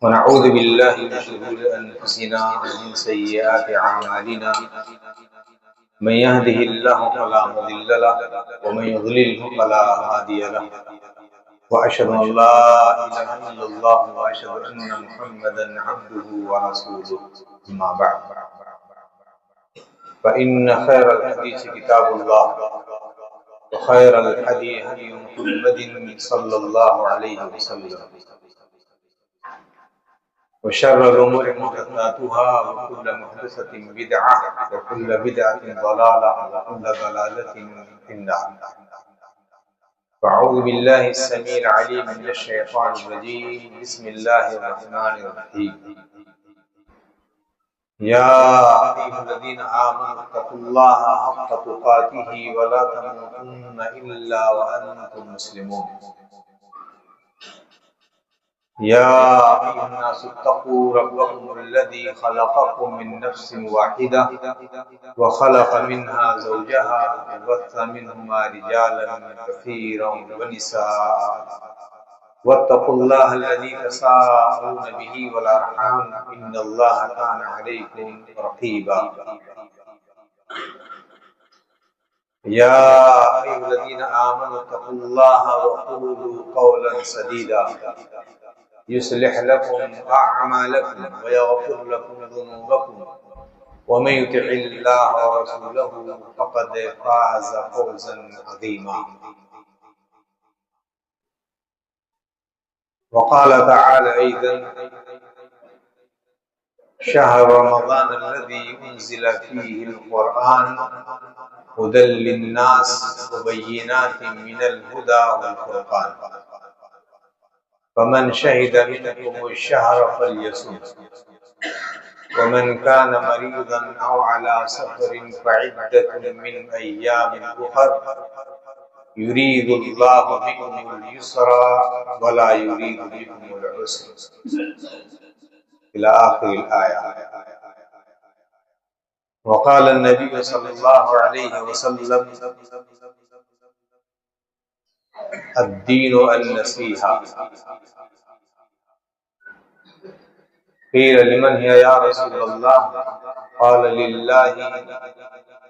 ونعوذ بالله من شرور أنفسنا ومن سيئات أعمالنا من يهده الله فلا مضل له ومن يضلله فلا هادي له وأشهد أن لا إله إلا الله وأشهد أن محمدا عبده ورسوله أما بعد فإن خير الحديث كتاب الله وخير الهدي هدي محمد صلى الله عليه وسلم وشر الأمور محدثاتها وكل محدثة بدعة وكل بدعة ضلالة وكل ضلالة في النار. فأعوذ بالله السميع العليم من الشيطان الرجيم. بسم الله الرحمن الرحيم. يا أيها الذين آمنوا اتقوا الله حق تقاته ولا تموتن إلا وأنتم مسلمون. يا أيها الناس اتقوا ربكم الذي خلقكم من نفس واحدة وخلق منها زوجها وبث منهما رجالا كثيرا ونساء واتقوا الله الذي تساءلون به والأرحام إن الله كان عليكم رقيبا. يا أيها الذين آمنوا اتقوا الله وقولوا قولا سديدا يصلح لكم أعمالكم ويغفر لكم ذنوبكم ومن يطع الله ورسوله فقد فاز فوزا عظيما. وقال تعالى أيضا: شهر رمضان الذي أنزل فيه القرآن هدى للناس وبينات من الهدى والفرقان فمن شهد منكم الشهر فليصم ومن كان مريضا أو على سفر فعدة من أيام أخر يريد الله بكم اليسر ولا يريد بكم العسر إلى آخر الآية. وقال النبي صلى الله عليه وسلم: الدين النصيحة. قيل لمن هي يا رسول الله؟ قال لله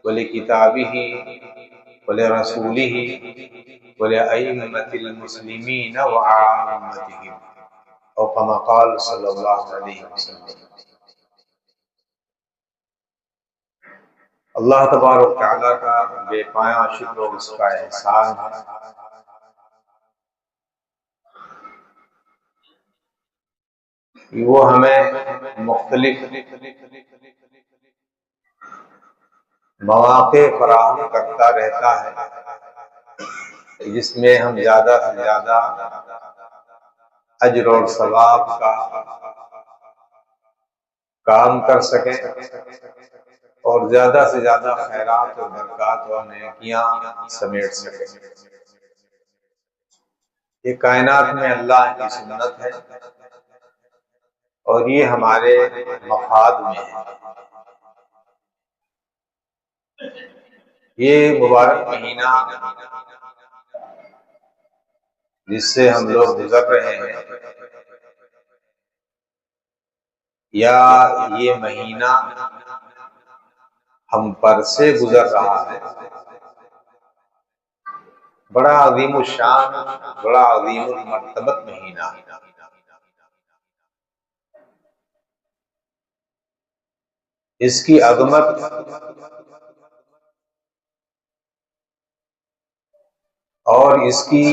ولكتابه ولرسوله ولأئمة المسلمين وعامتهم، أو كما قال صلی اللہ علیہ وسلم. اللہ تبارک تعالیٰ کا بے پایاں شکر و اس کا احسان ہے کہ وہ ہمیں مختلف مواقع فراہم کرتا رہتا ہے جس میں ہم زیادہ سے زیادہ اجر اور ثواب کا کام کر سکیں اور زیادہ سے زیادہ خیرات اور برکات اور نیکیاں سمیٹ سکیں. یہ کائنات میں اللہ کی سنت ہے اور یہ ہمارے مفاد میں ہے. یہ مبارک مہینہ جس سے ہم لوگ گزر رہے ہیں، یا یہ مہینہ ہم پر سے گزر رہا ہے، بڑا عظیم الشان، بڑا عظیم المرتبت مہینہ ہے. اس کی عظمت اور اس کی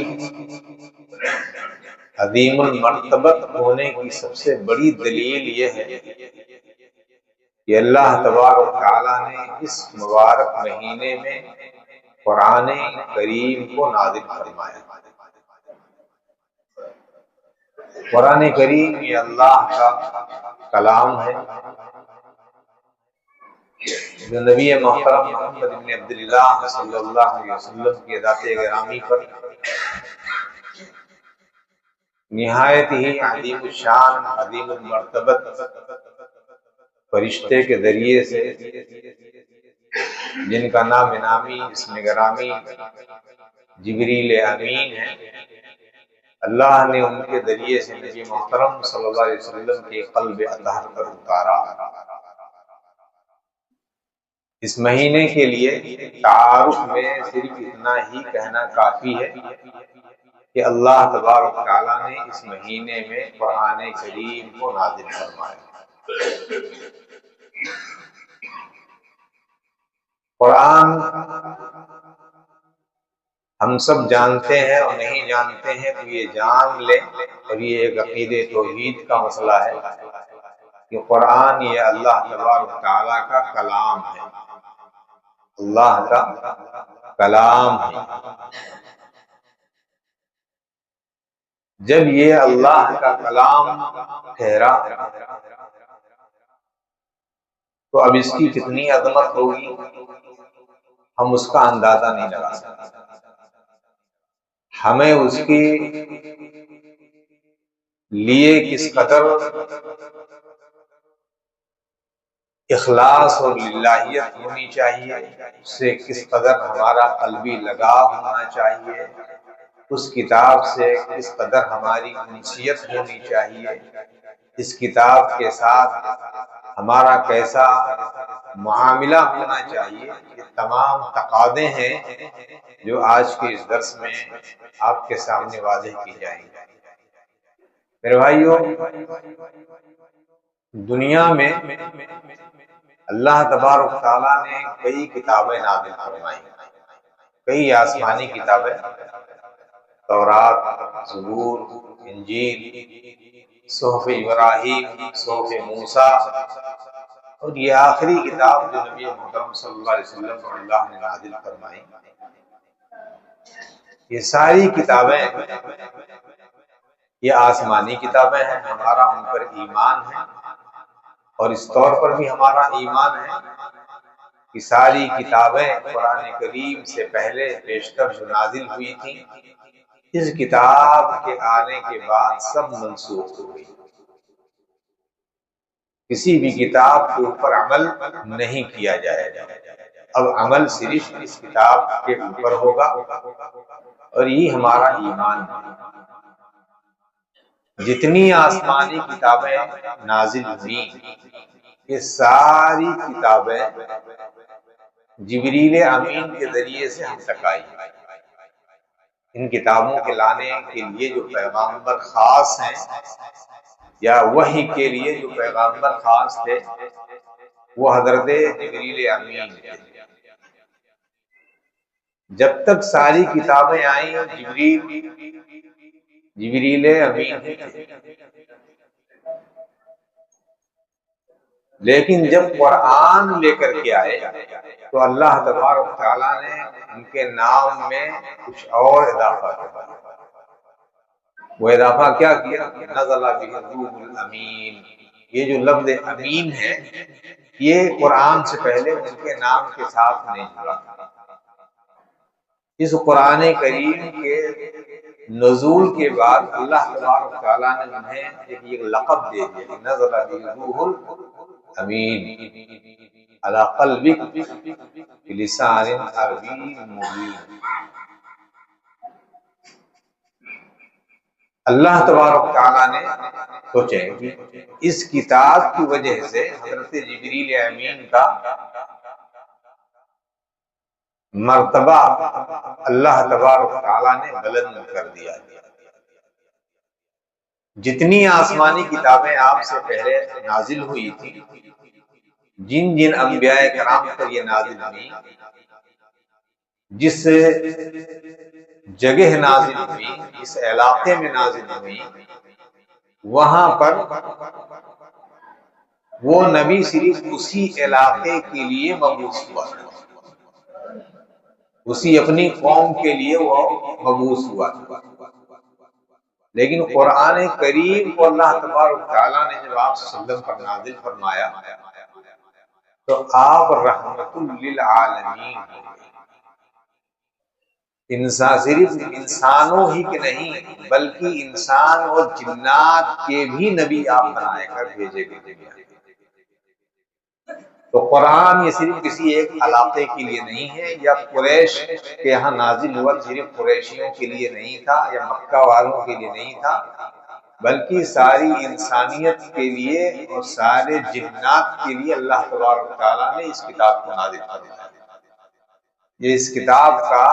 عظیم المرتبت ہونے کی سب سے بڑی دلیل یہ ہے کہ اللہ تبارک تعالیٰ نے اس مبارک مہینے میں قرآن کریم کو نازل فرمایا. قرآن کریم یہ اللہ کا کلام ہے جو نبی محترم محمد بن عبداللہ صلی اللہ علیہ وسلم کی ذات گرامی پر نہایت ہی عظیم الشان، عظیم المرتبت فرشتے کے ذریعے سے، جن کا نام نامی اسم گرامی جبریل امین ہے، اللہ نے ان کے ذریعے سے نبی محترم صلی اللہ علیہ وسلم کے قلب اطہر پر اتارا۔ اس مہینے کے لیے تعارف میں صرف اتنا ہی کہنا کافی ہے کہ اللہ تبارک و تعالیٰ نے اس مہینے میں قرآن کریم کو نازل فرمایا۔ قرآن ہم سب جانتے ہیں اور نہیں جانتے ہیں تو یہ جان لیں، اور یہ ایک عقید توحید کا مسئلہ ہے کہ قرآن یہ اللہ تبارک و تعالیٰ کا کلام ہے، اللہ کا کلام ہے۔ جب یہ اللہ کا کلام ٹھہرا تو اب اس کی کتنی عظمت ہوگی ہم اس کا اندازہ نہیں لگا سکتے۔ ہمیں اس کے لیے کس قدر اخلاص اور للہیت ہونی چاہیے، اس سے کس قدر ہمارا قلبی لگاؤ ہونا چاہیے، اس کتاب سے کس قدر ہماری انسیت ہونی چاہیے، اس کتاب کے ساتھ ہمارا کیسا معاملہ ہونا چاہیے، یہ تمام تقاضے ہیں جو آج کے اس درس میں آپ کے سامنے واضح کی جائیں گے۔ میرے بھائیو، دنیا میں اللہ تبارک و تعالیٰ نے کئی کتابیں نازل فرمائی، کئی آسمانی کتابیں، تورات، زبور، انجیل، صحف ابراہیم، صحف موسیٰ، اور یہ آخری کتاب جو نبی محترم صلی اللہ علیہ وسلم کو اللہ نے نازل فرمائی، یہ ساری کتابیں یہ آسمانی کتابیں ہیں، ہمارا ان پر ایمان ہے، اور اس طور پر بھی ہمارا ایمان ہے کہ ساری کتابیں قرآن کریم سے پہلے بیشتر جو نازل ہوئی تھیں، اس کتاب کے آنے کے بعد سب منسوخ ہو گئی، کسی بھی کتاب کے اوپر عمل نہیں کیا جائے گا، اب عمل صرف اس کتاب کے اوپر ہوگا، اور یہ ہمارا ایمان ہے۔ جتنی آسمانی کتابیں نازل ہوئی، یہ ساری کتابیں جبریل امین کے ذریعے سے ہم تک آئی۔ ان کتابوں کے لانے کے لیے جو پیغامبر خاص ہیں، یا وحی کے لیے جو پیغامبر خاص تھے، وہ حضرت جبریل امین تھے۔ جب تک ساری کتابیں آئیں جبریل امین تھے، لیکن جب قرآن لے کر کے آئے تو اللہ تبارک و تعالیٰ نے ان کے نام میں کچھ اور اضافہ کیا۔ وہ اضافہ کیا کیا؟ نزل بہ الروح الامین۔ یہ جو لفظ امین ہے، یہ قرآن سے پہلے ان کے نام کے ساتھ نہیں جڑا۔ اس قرآن کریم کے نزول کے بعد اللہ تبارک و تعالیٰ نے انہیں ایک لقب دے دیا کہ نزل بہ الروح امین علی قلبک بلسان عربی مبین۔ اللہ تبارک تعالیٰ نے سوچیں کہ اس کتاب کی وجہ سے حضرت جبریل امین کا مرتبہ اللہ تبارک تعالیٰ نے بلند کر دیا۔ جتنی آسمانی کتابیں آپ سے پہلے نازل ہوئی تھی، جن جن انبیاء کرام پر یہ نازل ہوئی، جس جگہ نازل ہوئی، جس علاقے میں نازل ہوئی، وہاں پر وہ نبی صرف اسی علاقے کے لیے مبعوث ہوا، اسی اپنی قوم کے لیے وہ مبعوث ہوا۔ لیکن قرآن کریم کو اللہ تبارک تعالیٰ نے جب آپ صلی اللہ علیہ وسلم پر نازل فرمایا تو آپ رحمت للعالمین، انسان صرف انسانوں ہی کے نہیں بلکہ انسان اور جنات کے بھی نبی آپ بنائے کر بھیجے گئے۔ تو قرآن یہ صرف کسی ایک علاقے کے لیے نہیں ہے، یا قریش کے یہاں نازل ہوا صرف قریشیوں کے لیے نہیں تھا یا مکہ والوں کے لیے نہیں تھا، بلکہ ساری انسانیت کے لیے اور سارے جنات کے لیے اللہ تبارک و تعالیٰ نے اس کتاب کو نازل فرمایا۔ یہ اس کتاب کا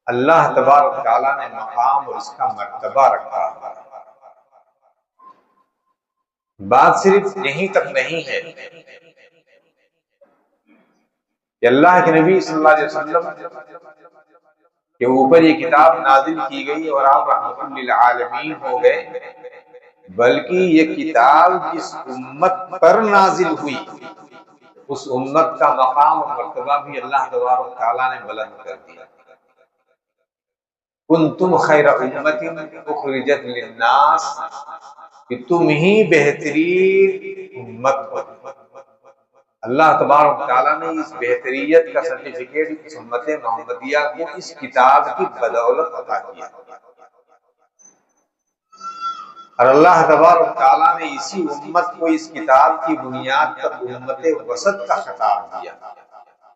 اللہ تبارک و تعالیٰ نے مقام اور اس کا مرتبہ رکھا۔ بات صرف یہیں تک نہیں ہے کہ اللہ کے نبی صلی اللہ علیہ وسلم کے اوپر یہ کتاب نازل کی گئی اور آپ رحمت للعالمین ہو گئے، بلکہ یہ کتاب جس امت پر نازل ہوئی اس امت کا مقام اور مرتبہ بھی اللہ تبارک و تعالیٰ نے بلند کر دیا۔ کنتم خیر امت اخرجت للناس، کہ تم ہی بہترین امت ہو۔ اللہ تبارک و تعالیٰ نے اس بہتریت کا سرٹیفکیٹ اس امت محمدیہ کو اس کتاب کی بدولت عطا کیا، اور اللہ تبارک و تعالیٰ نے اسی امت کو اس کتاب کی بنیاد پر امت وسط کا خطاب دیا۔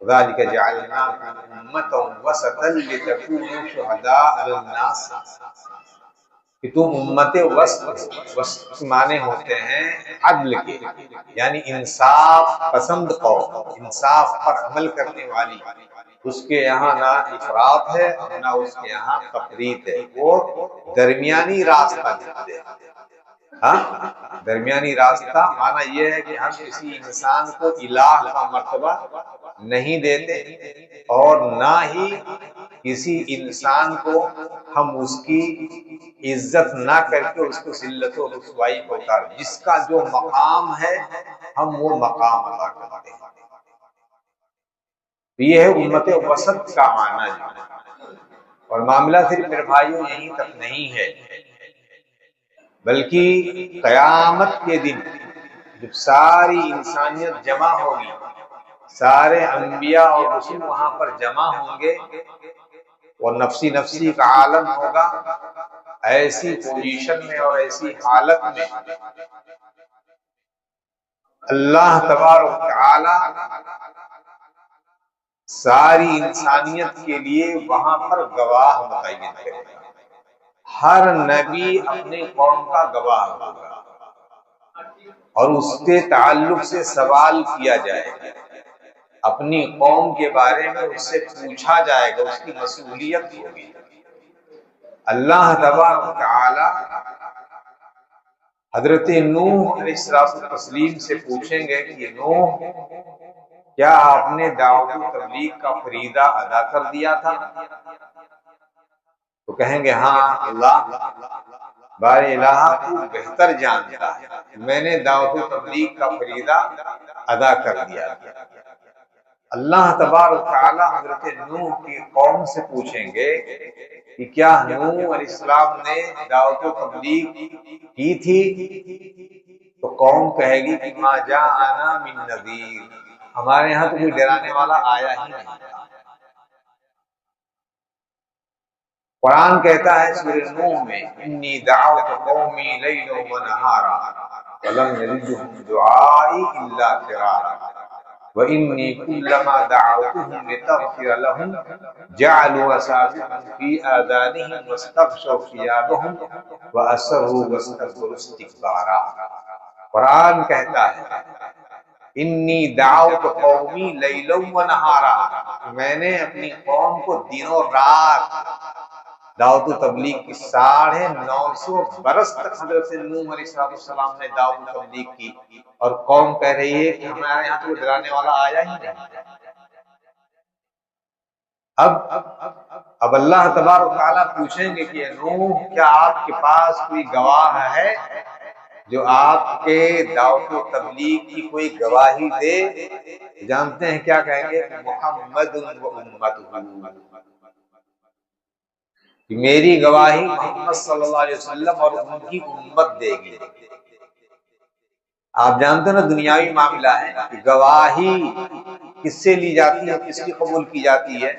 ذالک جعلناکم امۃ وسطا لتکونوا شہداء علی الناس، کہ تم امت وسط معنی ہوتے ہیں عدل کے، یعنی انصاف پسند قوم، انصاف پر عمل کرنے والی۔ اس کے یہاں نہ افراط ہے اور نہ اس کے یہاں تفریط ہے، وہ درمیانی راستہ دیتے ہیں۔ ہاں، درمیانی راستہ معنی یہ ہے کہ ہم کسی انسان کو الہ کا مرتبہ نہیں دیتے اور نہ ہی کسی انسان کو ہم اس کی عزت نہ کر کے اس کو ذلت و رسوائی کو اتار، جس کا جو مقام ہے ہم وہ مقام ادا کرتے ہیں۔ یہ ہے امت وسط کا معنی ہے۔ اور معاملہ صرف میرے بھائیوں یہیں تک نہیں ہے، بلکہ قیامت کے دن جب ساری انسانیت جمع ہوگی، سارے انبیاء اور رسول وہاں پر جمع ہوں گے اور نفسی نفسی کا عالم ہوگا، ایسی پوزیشن میں اور ایسی حالت میں اللہ تبارک و تعالی ساری انسانیت کے لیے وہاں پر گواہ متعین کرے گا۔ ہر نبی اپنے قوم کا گواہ ہوگا اور اس کے تعلق سے سوال کیا جائے گا، اپنی قوم کے بارے میں اس سے پوچھا جائے گا، اس کی مسئولیت ہوگی۔ اللہ تبارک و تعالی حضرت نوح علیہ السلام سے پوچھیں گے کہ نوح، کیا آپ نے دعوت و تبلیغ کا فریضہ ادا کر دیا تھا؟ تو کہیں گے ہاں اللہ، بار الہ تو بہتر جانتا ہے، میں نے دعوت و تبلیغ کا فریضہ ادا کر دیا۔ اللہ تبارک و تعالی حضرت نوح کی قوم سے پوچھیں گے کہ کیا نوح علیہ السلام نے دعوت و تبلیغ کی تھی؟ تو قوم کہے گی کہ ما جاءنا من نذیر، ہمارے یہاں تو کوئی ڈرانے والا آیا ہی نہیں۔ قرآن کہتا ہے سورہ نوح میں انی دعوت قومی لیلا و نہارا ولم یزدہم دعائی الا فرارا وانی کلما دعوتہم لتغفر لہم جعلوا اصابعہم فی آذانہم واستغشوا ثیابہم واسروا واستکبروا استکبارا۔ قرآن کہتا ہے انی دعوت قومی لیلا و نہارا، میں نے اپنی قوم کو دنوں رات دعوت و تبلیغ کی 950 برس تک حضرت نوح علیہ السلام نے دعوت و تبلیغ کی، اور قوم کہہ رہی ہے کہ ہمارے یہاں تو ڈرانے والا آیا ہی نہیں۔ اب اللہ تبارک و تعالیٰ پوچھیں گے کہ نوح، کیا آپ کے پاس کوئی گواہ ہے جو آپ کے دعوت و تبلیغ کی کوئی گواہی دے؟ جانتے ہیں کیا کہیں گے؟ محمد و امتہ، کہ میری گواہی محمد صلی اللہ علیہ وسلم اور ان کی امت دے گی۔ آپ جانتے ہیں نا دنیاوی معاملہ ہے کہ گواہی کس سے لی جاتی ہے، کس کی قبول کی جاتی ہے؟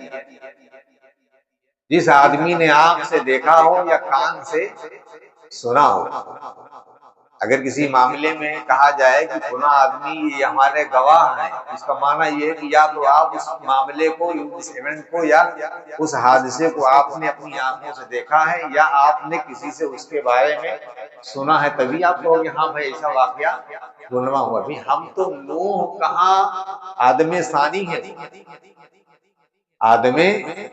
جس آدمی نے آنکھ سے دیکھا ہو یا کان سے سنا ہو۔ اگر کسی معاملے میں کہا جائے کہ فلاں آدمی یہ ہمارے گواہ ہیں، اس کا معنی یہ ہے کہ یا تو آپ اس معاملے کو، اس ایونٹ کو، یا اس حادثے کو آپ نے اپنی آنکھوں سے دیکھا ہے، یا آپ نے کسی سے اس کے بارے میں سنا ہے، تبھی آپ کہو گے ہاں بھائی ایسا واقعہ رونما ہوا۔ بھی ہم تو نوح کہاں آدم ثانی ہے، آدم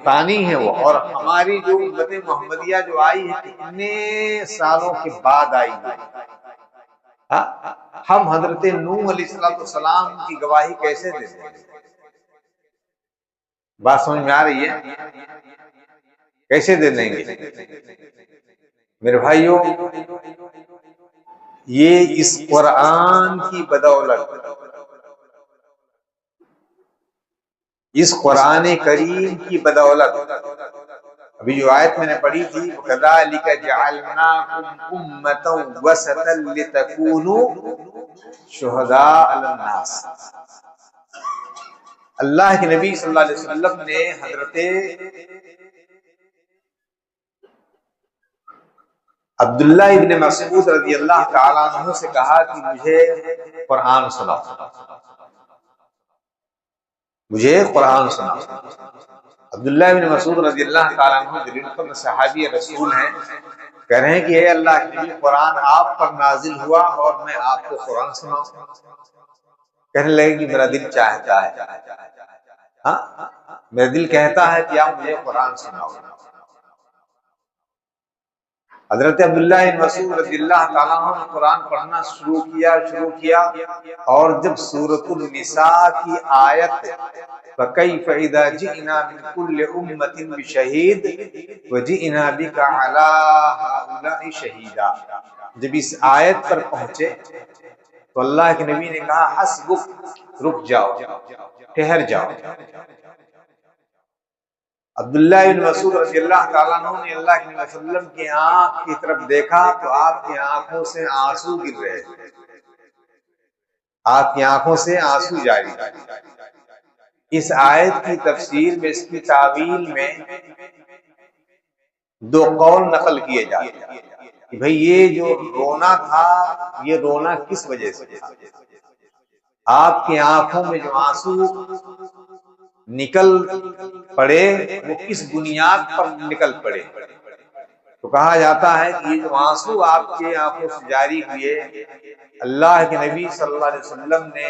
ثانی ہے وہ، اور ہماری جو امت محمدیہ جو آئی ہے کتنے سالوں کے بعد آئی ہے۔ ہم حضرت نوح علیہ السلام کی گواہی کیسے دیں گے؟ بات سمجھ میں آ رہی ہے؟ کیسے دے دیں گے؟ میرے بھائیوں، یہ اس قرآن کی بدولت، اس قرآن کریم کی بدولت، ابھی جو آیت میں نے پڑھی تھی وَكَذَلِكَ جَعَلْنَاكُمْ أُمَّةً وَسَطًا لِتَكُونُوا شُهَدَاءَ عَلَى النَّاسِ، اللہ کے نبی صلی اللہ علیہ وسلم نے حضرت عبداللہ ابن مسعود رضی اللہ تعالیٰ عنہ سے کہا کہ مجھے قرآن سناؤ، مجھے قرآن سناؤ۔ عبداللہ ابن مسعود رضی اللہ تعالیٰ عنہ جلیل صحابی رسول ہیں، کہہ رہے ہیں کہ اے اللہ کے نبی قرآن آپ پر نازل ہوا اور میں آپ کو قرآن سناؤں۔ کہنے لگے کہ میرا دل چاہتا ہے، ہاں میرا دل کہتا ہے کہ آپ مجھے قرآن سناؤ۔ حضرت عبداللہ بن مسعود رضی اللہ تعالیٰ عنہ نے قرآن پڑھنا شروع کیا، اور جب سورۃ النساء کی آیت فَكَيْفَ إِذَا جِئْنَا مِنْ كُلِّ أُمَّةٍ بِشَهِيدٍ وَجِئْنَا بِكَ عَلَىٰ هَٰؤُلَاءِ شَهِيدًا، جب اس آیت پر پہنچے تو اللہ کے نبی نے کہا حسبک، رک جاؤ، ٹھہر جاؤ۔ عبداللہ بن مسعود رضی اللہ تعالیٰ عنہ نے اللہ کے نبی صلی اللہ علیہ وسلم کی آنکھ کی طرف دیکھا تو آپ کی آنکھوں سے آنسو گر رہے تھے، آپ کی آنکھوں سے آنسو جاری تھے۔ اس آیت کی تفسیر میں، اس کی تعویل میں دو قول نقل کیے جاتے ہیں کہ بھئی یہ جو رونا تھا یہ رونا کس وجہ سے تھا، آپ کی آنکھوں میں جو آنسو نکل پڑے وہ کس بنیاد پر نکل پڑے؟ تو کہا جاتا ہے کہ یہ جو آنسو آپ کے آنکھوں سے جاری ہوئے، اللہ کے نبی صلی اللہ علیہ وسلم نے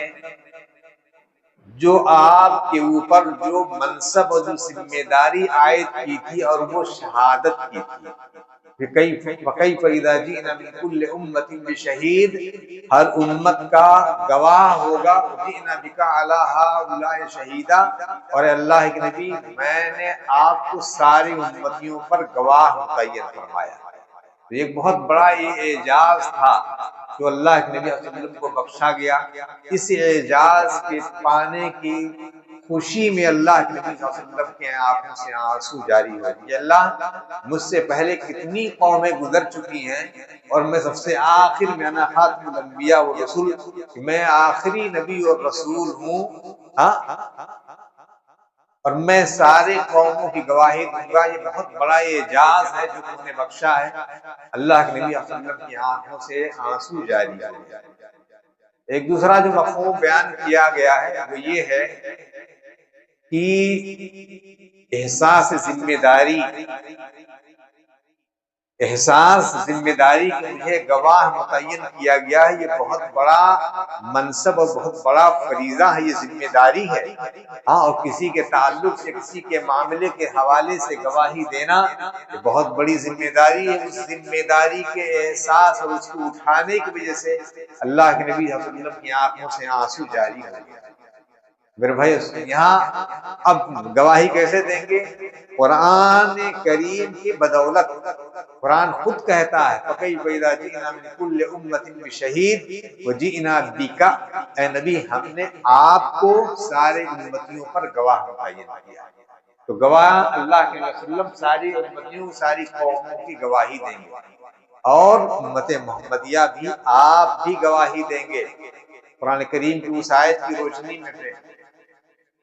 جو آپ کے اوپر جو منصب اور جو ذمہ داری عائد کی تھی اور وہ شہادت کی تھی، فَكَيْفَ إِذَا جِئْنَا مِنْ كُلِّ أُمَّةٍ بِشَهِيدٍ، ہر امت کا گواہ ہوگا، وَجِئْنَا بِكَ عَلَىٰ هَٰؤُلَاءِ شَهِيدًا، اور اللہ کے نبی میں نے آپ کو ساری امتیوں پر گواہ متعین فرمایا۔ تو ایک بہت بڑا یہ اعجاز تھا جو اللہ کے نبی صلی اللہ علیہ وسلم کو بخشا گیا۔ اس اعجاز کے پانے کی خوشی میں اللہ کے نبی صلی اللہ علیہ وسلم کے آنکھوں سے آنسو جاری ہو گئے۔ اللہ مجھ سے پہلے کتنی قومیں گزر چکی ہیں اور میں سب سے آخر میں، انا خاتم الانبیاء والرسول، میں آخری نبی اور رسول ہوں، اور میں سارے قوموں کی گواہی دوں گا۔ یہ بہت بڑا اعجاز ہے جو تم نے بخشا ہے۔ اللہ کے نبی صلی اللہ علیہ وسلم کی آنکھوں سے آنسو جاری ہو۔ ایک دوسرا جو مفہوم بیان کیا گیا ہے وہ یہ ہے کہ احساس ذمہ داری، احساس ذمہ داری کہ مجھے گواہ متعین کیا گیا ہے، یہ بہت بڑا منصب اور بہت بڑا فریضہ ہے، یہ ذمہ داری ہے۔ اور کسی کے تعلق سے، کسی کے معاملے کے حوالے سے گواہی دینا یہ بہت بڑی ذمہ داری ہے۔ اس ذمہ داری کے احساس اور اس کو اٹھانے کی وجہ سے اللہ کے نبی صلی اللہ علیہ وسلم کی آنکھوں سے آنسو جاری ہو گئے۔ میرے بھائی یہاں اب گواہی کیسے دیں گے؟ قرآن کریم کی بدولت۔ قرآن خود کہتا ہے فَكَيْفَ إِذَا جِئْنَا مِنْ كُلِّ أُمَّةٍ بِشَهِيدٍ وَجِئْنَا بِكَ، اے نبی ہم نے آپ کو سارے امتیوں پر گواہ متعین کیا۔ تو گواہ اللہ کے وسلم ساری امتیوں، ساری قوموں کی گواہی دیں گے، اور امت محمدیہ بھی، آپ بھی گواہی دیں گے۔ قرآن کریم کی اس آیت کی روشنی میں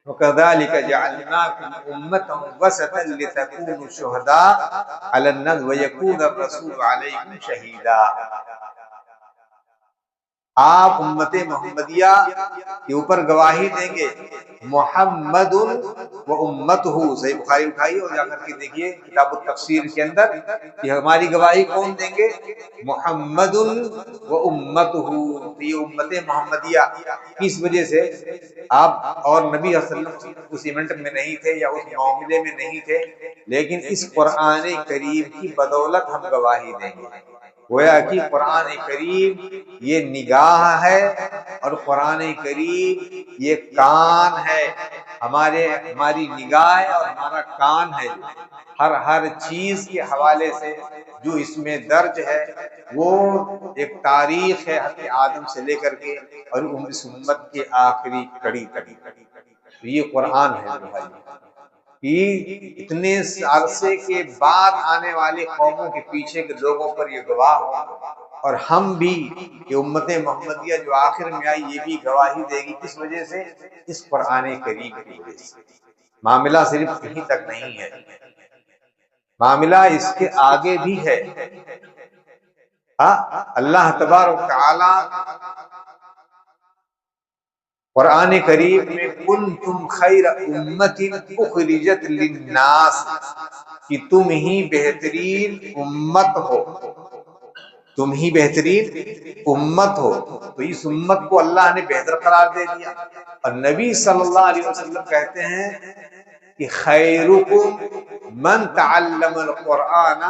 وَكَذَلِكَ جَعَلْنَاكُمْ أُمَّةً وَسَطًا لِتَكُونُوا شُهَدَاءَ عَلَى النَّاسِ وَيَكُونَ الرَّسُولُ عَلَيْكُمْ شَهِيدًا۔ آپ امت محمدیہ کے اوپر گواہی دیں گے، محمد و امتہ، صحیح بخاری اٹھائیے اور جا کر کے دیکھیے کتاب التفسیر کے اندر کہ ہماری گواہی کون دیں گے، محمد و امتہ، یہ امت محمدیہ۔ کس وجہ سے؟ آپ اور نبی صلی اللہ علیہ وسلم اس ایونٹ میں نہیں تھے یا اس معاملے میں نہیں تھے، لیکن اس قرآن کریم کی بدولت ہم گواہی دیں گے۔ گویا کہ قرآن کریم یہ نگاہ ہے اور قرآن کریم یہ کان ہے، ہماری نگاہ ہے اور ہمارا کان ہے، ہر چیز کے حوالے سے جو اس میں درج ہے وہ ایک تاریخ ہے حضرت آدم سے لے کر کے اور اس امت کے آخری کڑی تک۔ یہ قرآن ہے بھائی، کہ اتنے عرصے کے بعد آنے والے قوموں کے پیچھے کے لوگوں پر یہ گواہ ہو، اور ہم بھی کہ امت محمدیہ جو آخر میں آئی یہ بھی گواہی دے گی۔ کس وجہ سے؟ اس قرآن کریم کی وجہ سے۔ معاملہ صرف یہیں تک نہیں ہے، معاملہ اس کے آگے بھی ہے۔ اللہ تبارک و تعالی قرآن کریم میں کنتم خیر امت اخرجت للناس، کہ تم ہی بہترین امت ہو، تم ہی بہترین امت ہو۔ تو اس امت کو اللہ نے بہتر قرار دے دیا، اور نبی صلی اللہ علیہ وسلم کہتے ہیں کہ خیرکم من تعلم القرآن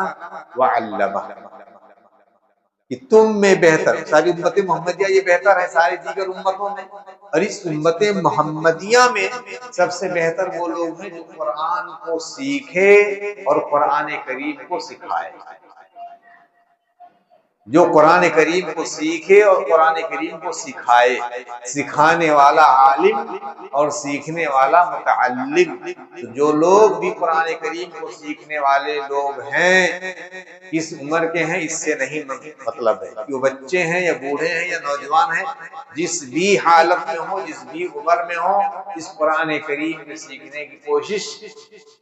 وعلمہ، کہ تم میں بہتر، ساری امت محمدیہ یہ بہتر ہے ساری دیگر امتوں میں، اور اس امت محمدیہ میں سب سے بہتر وہ لوگ ہیں جو قرآن کو سیکھے اور قرآن کریم کو سکھائے، جو قرآن کریم کو سیکھے اور قرآن کریم کو سکھائے، سکھانے والا عالم اور سیکھنے والا متعلم۔ تو جو لوگ بھی قرآن کریم کو سیکھنے والے لوگ ہیں، کس عمر کے ہیں اس سے نہیں مطلب ہے کہ وہ بچے ہیں یا بوڑھے ہیں یا نوجوان ہیں، جس بھی حالت میں ہوں، جس بھی عمر میں ہوں، اس قرآن کریم میں سیکھنے کی کوشش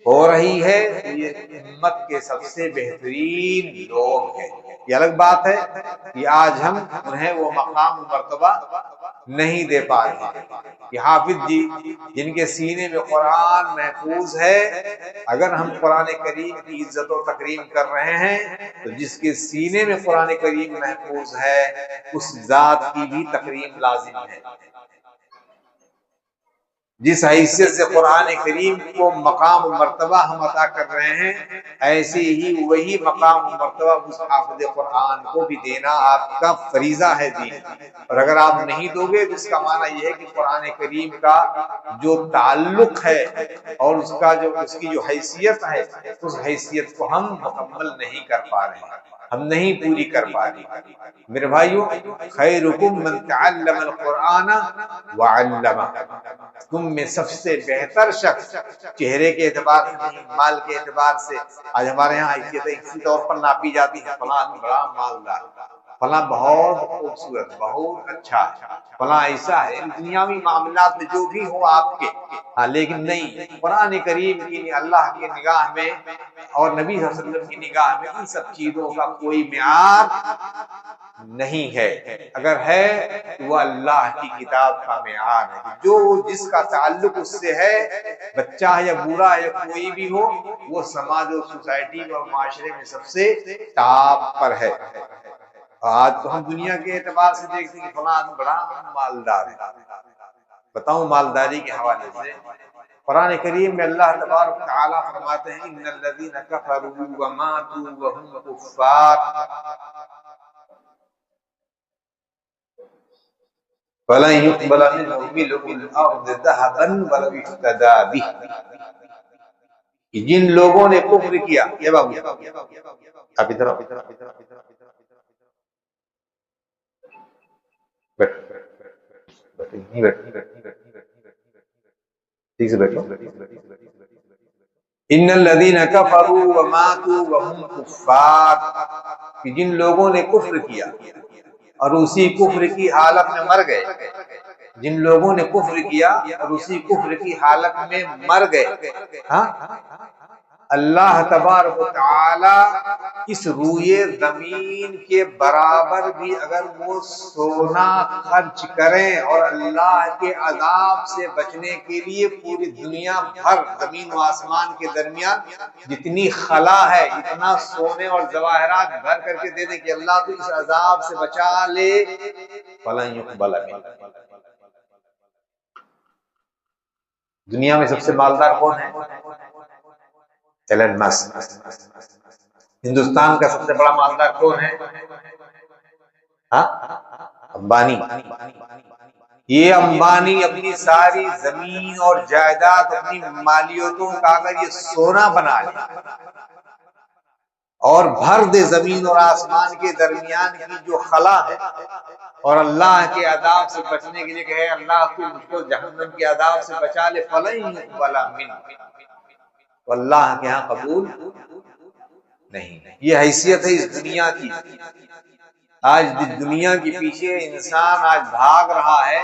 ہو رہی ہے، تو یہ امت کے سب سے بہترین لوگ ہیں۔ یہ الگ بات ہے کہ آج ہم انہیں وہ مقام و مرتبہ نہیں دے پا رہے کہ حافظ جی جن کے سینے میں قرآن محفوظ ہے، اگر ہم قرآن کریم کی عزت و تکریم کر رہے ہیں تو جس کے سینے میں قرآن کریم محفوظ ہے اس ذات کی بھی تکریم لازم ہے۔ جس حیثیت سے قرآن کریم کو مقام و مرتبہ ہم عطا کر رہے ہیں، ایسے ہی وہی مقام و مرتبہ اس حافظ قرآن کو بھی دینا آپ کا فریضہ ہے دین۔ اور اگر آپ نہیں دو گے تو اس کا معنی یہ ہے کہ قرآن کریم کا جو تعلق ہے اور اس کی جو حیثیت ہے، اس حیثیت کو ہم مکمل نہیں کر پا رہے ہیں، ہم نہیں پوری کر پا رہے۔ میرے بھائیوں، خیرکم من تعلم القرآن وعلمہ، تم میں سب سے بہتر شخص چہرے کے اعتبار سے نہیں، مال کے اعتبار سے۔ آج ہمارے یہاں حیثیت اسی طور پر ناپی جاتی ہے، فلاں بڑا مالدار، فلاں بہت خوبصورت، بہت اچھا ہے، فلاں ایسا ہے۔ دنیاوی معاملات میں جو بھی ہو آپ کے، لیکن نہیں، قرآن کریم کی اللہ کی نگاہ میں اور نبی صلی اللہ علیہ وسلم کی نگاہ میں ان سب چیزوں کا کوئی معیار نہیں ہے۔ اگر ہے تو وہ اللہ کی کتاب کا معیار ہے، جو جس کا تعلق اس سے ہے، بچہ ہے یا بوڑھا ہے یا کوئی بھی ہو، وہ سماج اور سوسائٹی اور معاشرے میں سب سے ٹاپ پر ہے۔ آج تو ہم دنیا کے اعتبار سے دیکھتے ہیں کہ فلاں بڑا مالدار ہے۔ بتاؤں مالداری کے حوالے سے قرآن کریم میں اللہ تبارک و تعالیٰ فرماتے ہیں ان الذین کفروا وماتوا وهم کفار فلن يقبل منهم ملء الارض ذهبا ولو افتدى به، کہ جن لوگوں نے کفر کیا، یہ بابو آپ ادھر ٹھیک سے بیٹھو۔ ان الذین کفروا وماتوا وهم کفار، کہ جن لوگوں نے کفر کیا اور اسی کفر کی حالت میں مر گئے، جن لوگوں نے کفر کیا اور اسی کفر کی حالت میں مر گئے، ہاں اللہ تبارک و تعالی اس روئے زمین کے برابر بھی اگر وہ سونا خرچ کریں اور اللہ کے عذاب سے بچنے کے لیے پوری دنیا بھر زمین و آسمان کے درمیان جتنی خلا ہے اتنا سونے اور جواہرات بھر کر کے دے دیں کہ اللہ تو اس عذاب سے بچا لے فلن يقبل منه۔ دنیا میں سب سے مالدار کون ہے؟ ایلن مسک۔ ہندوستان کا سب سے بڑا مالدار کون ہے؟ امبانی۔ یہ امبانی اپنی ساری زمین اور جائیداد اپنی مالیتوں کا اگر یہ سونا بنا لے اور بھر دے زمین اور آسمان کے درمیان کی جو خلا ہے اور اللہ کے عذاب سے بچنے کے لیے کہے اللہ تو مجھ کو جہنم کے عذاب سے بچا لے فلن يقبل منه، تو اللہ کے ہاں قبول نہیں۔ یہ حیثیت ہے اس دنیا کی۔ آج دنیا کے پیچھے انسان آج بھاگ رہا ہے،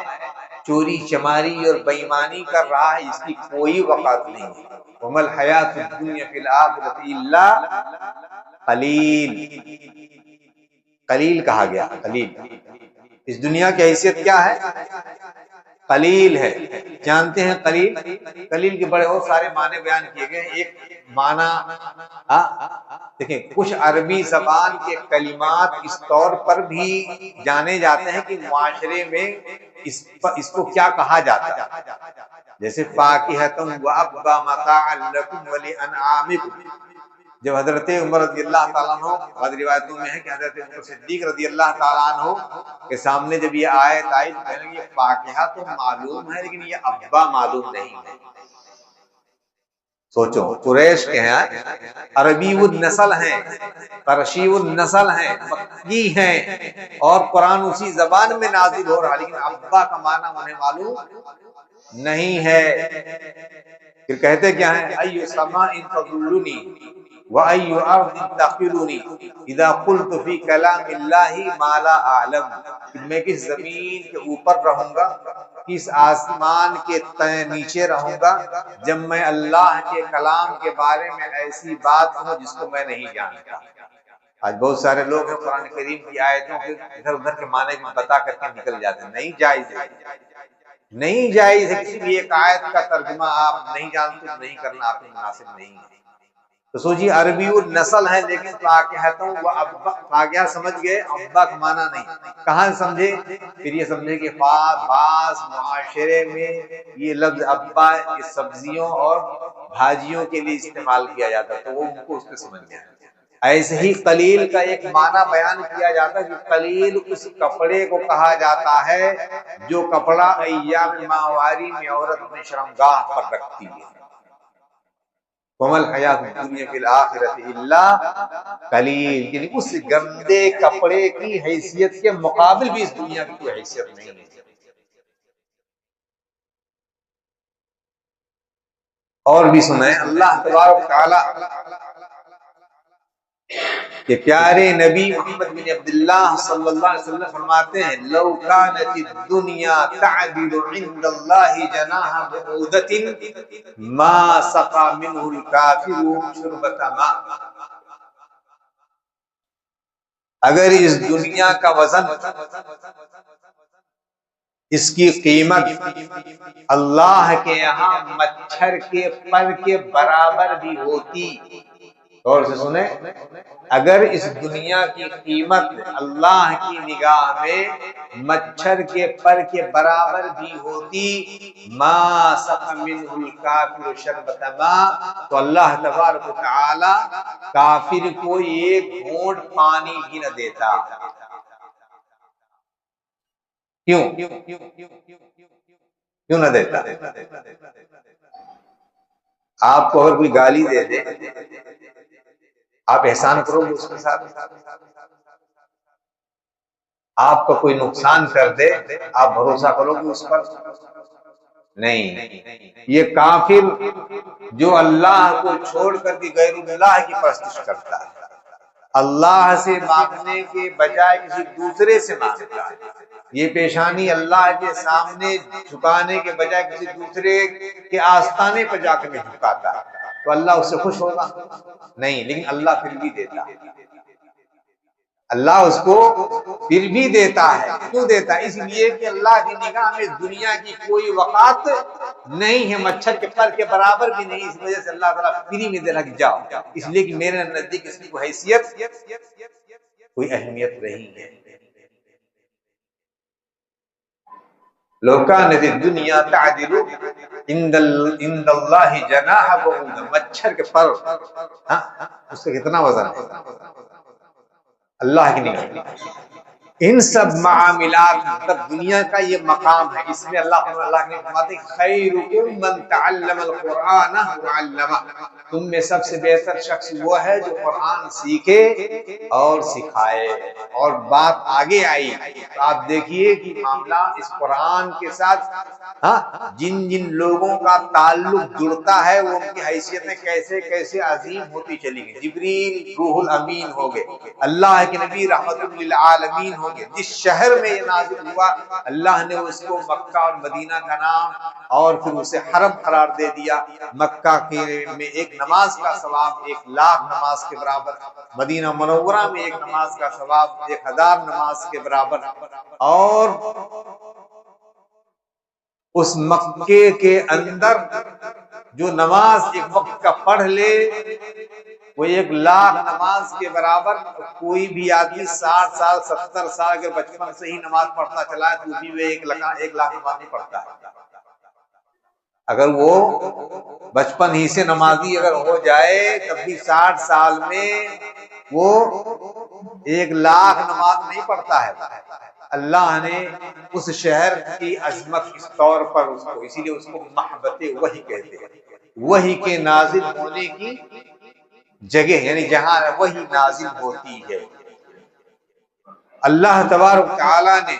چوری چماری اور بےایمانی کر رہا ہے، اس کی کوئی وقت نہیں ہے۔ وما الحیات الدنیا فی الآخرۃ الا قلیل، قلیل کہا گیا، قلیل۔ اس دنیا کی حیثیت کیا ہے؟ قلیل ہے۔ جانتے ہیں قلیل؟ قلیل کے بڑے بہت سارے معنی بیان کیے گئے ہیں۔ ایک معنی دیکھیں، کچھ عربی زبان کے کلمات اس طور پر بھی جانے جاتے ہیں کہ معاشرے میں اس کو کیا کہا جاتا ہے، جیسے فاکہۃ وابا متاعا لکم ولانعامکم۔ جب حضرت عمر رضی اللہ تعالیٰ عنہ، بعض روایتوں میں ہے کہ حضرت عمر صدیق رضی اللہ تعالیٰ عنہ کے سامنے جب یہ آیت آئی تو کہنے یہ فاکہہ تو معلوم ہے لیکن یہ ابا معلوم نہیں ہے۔ سوچو، قریش کے ہیں، عربی النسل ہیں، قرشی النسل ہیں، مکی ہیں، اور قرآن اسی زبان میں نازل ہو رہا، لیکن ابا کا معنی انہیں معلوم نہیں ہے۔ پھر کہتے کیا ہیں؟ ای سماء تظلنی وَأَيُّ أَرْضٍ تَقِلُنِي إِذَا قُلْتُ فِي كَلَامِ اللَّهِ مَا لَا أَعْلَمُ۔ میں کس زمین کے اوپر رہوں گا، کس آسمان کے نیچے رہوں گا جب میں اللہ کے کلام کے بارے میں ایسی بات ہوں جس کو میں نہیں جانتا۔ آج بہت سارے لوگ ہیں قرآن کریم کی آیتوں کے ادھر ادھر کے معنی بھی بتا کر کے نکل جاتے ہیں۔ نہیں جائز ہے، نہیں جائز ہے، کسی بھی ایک آیت کا ترجمہ آپ نہیں جانتے تو نہیں کرنا آپ کو مناسب نہیں ہے۔ تو سوچیے عربی النسل ہے لیکن فاکہتوں و ابا، فاکہہ سمجھ گئے، ابا کا معنی نہیں۔ کہاں سمجھے؟ پھر یہ سمجھے کہ بعض معاشرے میں یہ لفظ ابا اس سبزیوں اور بھاجیوں کے لیے استعمال کیا جاتا ہے، تو وہ ان کو اس پہ سمجھ گیا۔ ایسے ہی قلیل کا ایک معنی بیان کیا جاتا ہے کہ قلیل اس کپڑے کو کہا جاتا ہے جو کپڑا ایام ماہواری میں عورت اپنے شرمگاہ پر رکھتی ہے۔ وَمَا الْحَيَاةُ الدُّنْيَا فِي الْآخِرَةِ إِلَّا قَلِيلٌ، یعنی اس گندے کپڑے کی حیثیت کے مقابل بھی اس دنیا کی کوئی حیثیت نہیں ہے۔ اور بھی سنیں، اللہ تبارک تعالی کہ پیارے نبی محمد بن عبداللہ صلی اللہ علیہ وسلم فرماتے ہیں لو كانت الدنيا تعدل عند الله جناح بعوضة ما سقى منه الكافر شربة ماء۔ اگر اس دنیا کا وزن، اس کی قیمت اللہ کے یہاں مچھر کے پر کے برابر بھی ہوتی، غور سے سنیں، اگر اس دنیا کی قیمت اللہ کی نگاہ میں مچھر کے پر کے برابر بھی ہوتی، ما سقى منه الكافر شربة ماء، تو اللہ تبارک و تعالی کافر کو ایک گھونٹ پانی بھی نہ دیتا۔ کیوں نہ دیتا؟ آپ کو اگر کوئی گالی دے دے، آپ احسان کرو گے اس کے ساتھ؟ آپ کا کوئی نقصان کر دے، آپ بھروسہ کرو گے اس پر؟ نہیں۔ یہ کافر جو اللہ کو چھوڑ کر کے غیر اللہ کی پرستش کرتا ہے، اللہ سے مانگنے کے بجائے کسی دوسرے سے مانگتا ہے، یہ پیشانی اللہ کے سامنے جھکانے کے بجائے کسی دوسرے کے آستانے پر جا کر جھکاتا ہے، تو اللہ اس سے خوش ہوگا؟ نہیں، لیکن اللہ پھر بھی دیتا ہے، اللہ اس کو پھر بھی دیتا ہے۔ کیوں دیتا ہے؟ اس لیے کہ اللہ کی نگاہ میں دنیا کی کوئی وقات نہیں ہے، مچھر کے پر کے برابر بھی نہیں، اس وجہ سے اللہ تعالیٰ فری میں دے رہا کہ جاؤ، اس لیے کہ میرے نزدیک اس کی کوئی حیثیت، کوئی اہمیت نہیں ہے۔ لو كانت الدنيا تعدل عند اللہ جناح بعوضہ، مچھر کے پر، اس کا کتنا وزن ہے اللہ کی نگاہ۔ ان سب معاملات مطلب دنیا کا یہ مقام ہے، اس میں اللہ نے فرماتے ہیں خیرکم من تعلم القرآن وعلمہ، تم میں سب سے بہتر شخص وہ ہے جو قرآن سیکھے اور سکھائے۔ اور بات آگے آئی تو آپ دیکھیے کہ معاملہ اس قرآن کے ساتھ جن جن لوگوں کا تعلق جڑتا ہے وہ ان کی حیثیتیں کیسے کیسے عظیم ہوتی چلی گئی۔ جبریل روح الامین ہو گئے، اللہ کے نبی رحمت للعالمین ہو گئے۔ جس شہر میں یہ نازل ہوا اللہ نے اس کو مکہ اور مدینہ کا نام اور پھر اسے حرم قرار دے دیا۔ مکہ میں ایک نماز کا ثواب 1,00,000 نماز کے برابر، مدینہ منورہ میں ایک نماز کا ثواب 1,000 نماز کے برابر، اور اس مکے کے اندر جو نماز ایک وقت کا پڑھ لے وہ 1,00,000 نماز کے برابر۔ کوئی بھی آدمی 60 سال 70 سال اگر بچپن سے ہی نماز پڑھتا چلا ہے تو بھی وہ 1,00,000 نماز نہیں پڑھتا ہے۔ اگر وہ بچپن ہی سے نمازی اگر ہو جائے تب بھی 60 سال میں وہ 1,00,000 نماز نہیں پڑھتا ہے۔ اللہ نے اس شہر کی عظمت اس طور پر اس کو، اسی لیے اس کو محبت وحی کہتے ہیں، وحی کے نازل ہونے کی جگہ، یعنی جہاں وحی نازل ہوتی ہے۔ اللہ تبارک تعالیٰ نے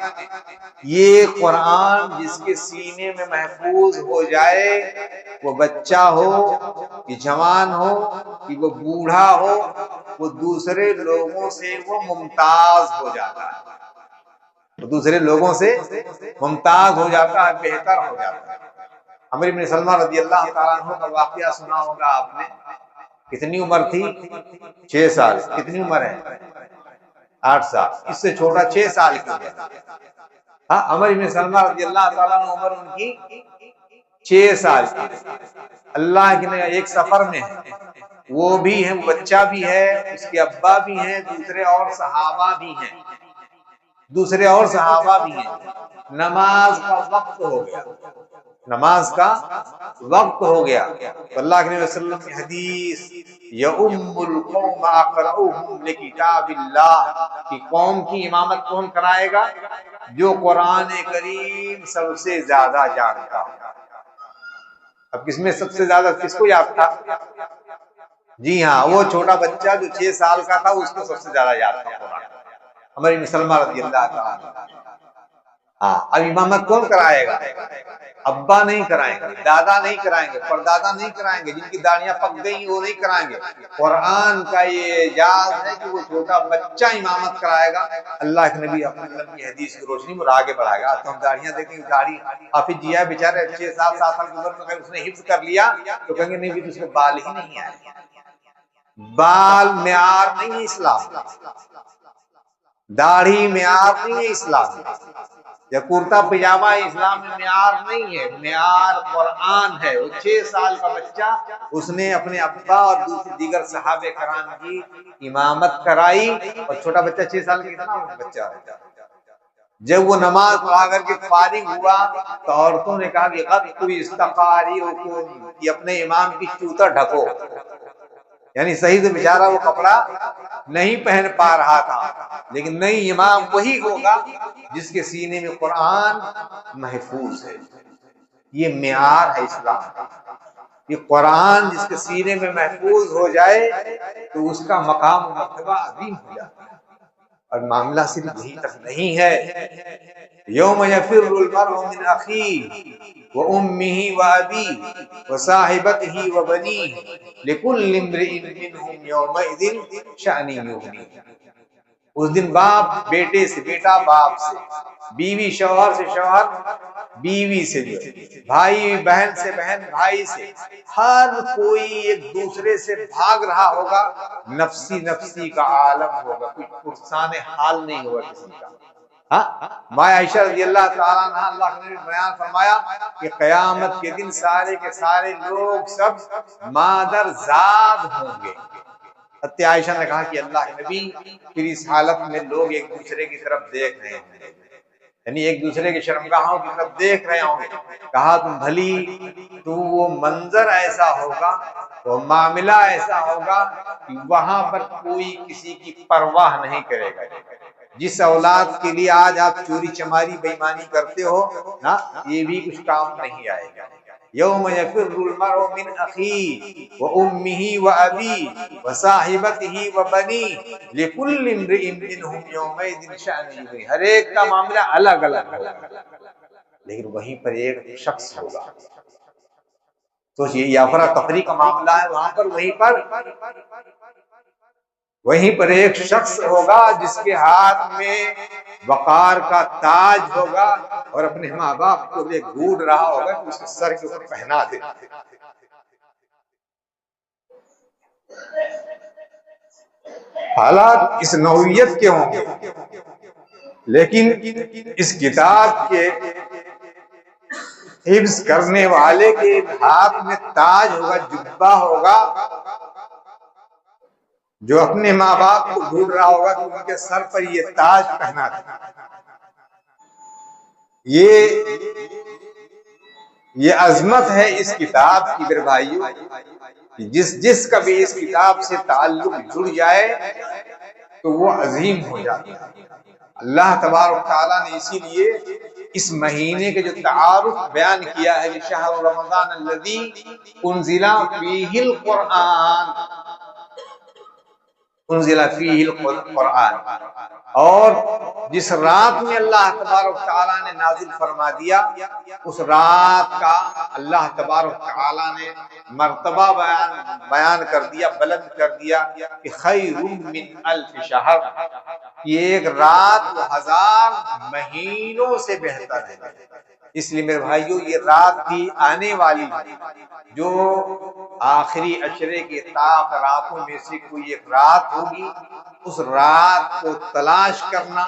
یہ قرآن جس کے سینے میں محفوظ ہو جائے، وہ بچہ ہو کہ جوان ہو کہ وہ بوڑھا ہو، وہ دوسرے لوگوں سے وہ ممتاز ہو جاتا ہے، وہ دوسرے لوگوں سے ممتاز ہو جاتا ہے، بہتر ہو جاتا ہے۔ عمر بن سلمہ رضی اللہ تعالیٰ عنہ کا واقعہ سنا ہوگا آپ نے۔ کتنی عمر تھی؟ 6 سال۔ کتنی عمر ہے؟ 8 سال۔ اس سے چھوٹا 6 سال کی عمر۔ عمر بن سلمہ رضی اللہ تعالیٰ عنہ عمر ان کی 6 سال کی۔ اللہ کے ایک سفر میں ہے، وہ بھی ہے، بچہ بھی ہے، اس کے ابا بھی ہیں، دوسرے اور صحابہ بھی ہیں، نماز کا وقت ہو گیا، نماز کا وقت ہو گیا تو اللہ کے نبی صلی اللہ علیہ وسلم کی حدیث یؤم القوم اقرؤہم لکتاب اللہ، کہ قوم کی امامت کون کرائے گا؟ جو قرآن کریم سب سے زیادہ جانتا ہو۔ اب کس میں سب سے زیادہ کس کو یاد تھا؟ جی ہاں، وہ چھوٹا بچہ جو 6 سال کا تھا اس کو سب سے زیادہ یاد تھا قرآن۔ عمر بن سلمہ رضی اللہ تعالیٰ عنہ۔ اب امامت کون کرائے گا؟ ابا نہیں کرائیں گے، دادا نہیں کرائیں گے، پردادا نہیں کرائیں گے، جن کی داڑیاں پک گئی وہ نہیں کرائیں گے۔ قرآن کا یہ اعجاز ہے کہ وہ چھوٹا بچہ امامت کرائے گا۔ اللہ کے نبی اپنی لمبی حدیث کی روشنی میں آگے بڑھائے گا۔ تو ہم داڑیاں دیکھیں گے، داڑھی حافظ جی ہے بیچارے 6-7 سال کی عمر میں اس نے حفظ کر لیا تو کہیں گے نہیں بھی تو اس کو بال ہی نہیں آئے۔ بال معیار نہیں ہے اسلام، داڑھی معیار نہیں ہے اسلام میں، یا کرتا پجامہ اسلام میں معیار نہیں ہے، معیار قرآن ہے۔ وہ 6 سال کا بچہ اس نے اپنے ابا اور دیگر صحابہ کرام کی امامت کرائی، اور چھوٹا بچہ 6 سال کا کتنا بچہ ہے۔ جب وہ نماز پڑھا کر کے فارغ ہوا تو عورتوں نے کہا کہ غطوا استقاریکم، کہ اپنے امام کی چوتا ڈھکو، یعنی صحیح سے بیچارہ وہ کپڑا نہیں پہن پا رہا تھا۔ لیکن نہیں، امام وہی ہوگا جس کے سینے میں قرآن محفوظ ہے۔ یہ معیار ہے اسلام کا، یہ قرآن جس کے سینے میں محفوظ ہو جائے تو اس کا مقام و مرتبہ عظیم ہو جاتا ہے۔ اور معاملہ صرف یہی تک نہیں ہے، یوم یفر المرء من اخیہ وامہ وابیہ وصاحبتہ وبنیہ لکل امرئ منہم یومئذ شأن یغنیہ۔ اس دن باپ بیٹے سے، بیٹا باپ سے، بیوی شوہر سے، شوہر بیوی سے، جو بھائی بہن سے، بہن بھائی سے، ہر کوئی ایک دوسرے سے بھاگ رہا ہوگا، نفسی نفسی کا عالم ہوگا، کوئی پرسان حال نہیں ہوگا کسی کا۔ ہاں، ماں عائشہ رضی اللہ تعالیٰ عنہ، اللہ نے بیان فرمایا کہ قیامت کے دن سارے کے سارے لوگ سب مادر زاد ہوں گے۔ حضرت عائشہ نے کہا کہ اللہ کے نبی، پھر اس حالت میں لوگ ایک دوسرے کی طرف دیکھ رہے ہوں گے، یعنی ایک دوسرے کے شرمگاہوں کی طرف دیکھ رہے ہوں گے۔ کہا تم بھلی تو وہ منظر ایسا ہوگا، وہ معاملہ ایسا ہوگا کہ وہاں پر کوئی کسی کی پرواہ نہیں کرے گا۔ جس اولاد کے لیے آج آپ چوری چماری بے ایمانی کرتے ہو نا، یہ بھی کچھ کام نہیں آئے گا۔ یوم یفر المرء من اخیہ وامہ وابیہ وصاحبتہ وبنیہ لکل امرئ منہم یومئذ شأن یغنیہ۔ ہر ایک کا معاملہ الگ الگ ہوگا، لیکن وہیں پر ایک شخص ہوگا۔ تو یہ افراتفری کا معاملہ ہے، وہاں پر وہیں پر ایک شخص ہوگا جس کے ہاتھ میں وقار کا تاج ہوگا، اور اپنے ماں باپ کو لے گھوڑ رہا ہوگا کہ اس کے سر کے اوپر پہنا دے۔ حالات اس نوعیت کے ہوں گے، لیکن اس کتاب کے حفظ کرنے والے کے ہاتھ میں تاج ہوگا، جبہ ہوگا، جو اپنے ماں باپ کو ڈھونڈ رہا ہوگا کہ ان کے سر پر یہ تاج پہنا دے۔ یہ عظمت ہے اس کتاب کی میرے بھائیو، کہ جس کا بھی اس کتاب سے تعلق جڑ جائے تو وہ عظیم ہو جاتا ہے۔ اللہ تبارک تعالیٰ نے اسی لیے اس مہینے کے جو تعارف بیان کیا ہے کہ شہر رمضان الذی انزل فیہ القرآن، انزل فیہ القرآن، اور جس رات میں اللہ تبارک تعالیٰ نے نازل فرما دیا، اس رات کا اللہ تبارک تعالیٰ نے مرتبہ بیان کر دیا، بلند کر دیا کہ خیر من الف شہر، یہ ایک رات 1000 مہینوں سے بہتر ہے۔ اس لیے میرے بھائیو، یہ رات بھی آنے والی ہے، جو آخری عشرے کے طاق راتوں میں سے کوئی ایک رات ہوگی۔ اس رات کو تلاش کرنا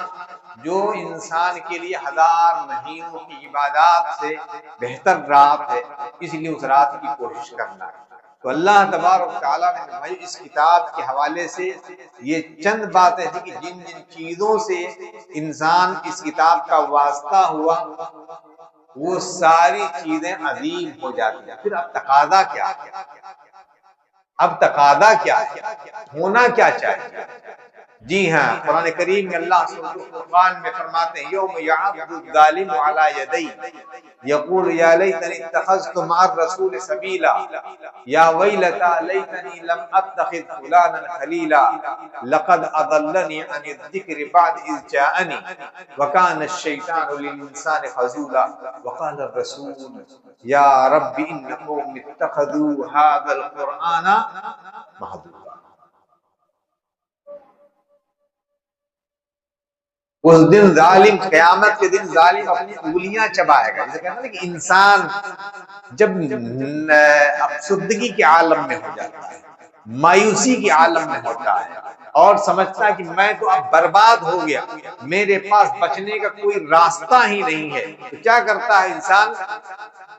جو انسان کے لیے 1000 مہینوں کی عبادات سے بہتر رات ہے، اس لیے اس رات کی کوشش کرنا ہے۔ تو اللہ تبارک تعالیٰ نے اس کتاب کے حوالے سے یہ چند باتیں تھیں کہ جن چیزوں سے انسان اس کتاب کا واسطہ ہوا، وہ ساری چیزیں عظیم ہو جاتی ہیں۔ پھر اب تقاضا کیا ہے؟ اب تقاضا کیا ہے؟ ہونا کیا چاہیے؟ جی ہاں، قرآن کریم میں اللہ سورۃ الفرقان میں فرماتے ہیں یوم یعض الظالم علی یدیہ یقول یا لیتنی اتخذت مع الرسول سبیلا یا ویلتی لیتنی لم اتخذ فلانا خلیلا لقد اضلنی عن الذکر بعد اذ جاءنی وکان الشیطان للانسان خذولا وقال الرسول یا رب ان قوم اتخذوا هذا القرآن مہجورا۔ اس دن ظالم، قیامت کے دن ظالم اپنی انگلیاں چبائے گا۔ جسے کہتے ہیں کہ انسان جب افسردگی کے عالم میں ہو جاتا ہے، مایوسی کے عالم میں ہوتا ہے، اور سمجھتا ہے کہ میں تو اب برباد ہو گیا، میرے پاس بچنے کا کوئی راستہ ہی نہیں ہے، تو کیا کرتا ہے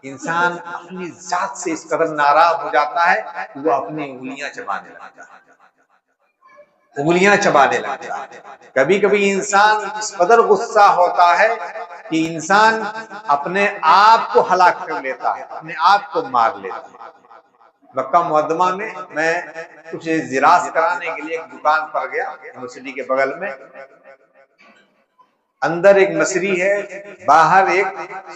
انسان اپنی ذات سے اس قدر ناراض ہو جاتا ہے کہ وہ اپنی انگلیاں چبانے لگتا ہے، انگلیاں چبانے لگتا ہے۔ کبھی کبھی انسان اس قدر غصہ ہوتا ہے کہ انسان اپنے آپ کو ہلاک کر لیتا ہے، اپنے آپ کو مار لیتا ہے۔ مکہ معظمہ میں کچھ زراعت کرانے کے لیے ایک دکان پر گیا، یونیورسٹی کے بغل میں۔ اندر ایک مصری ہے، باہر ایک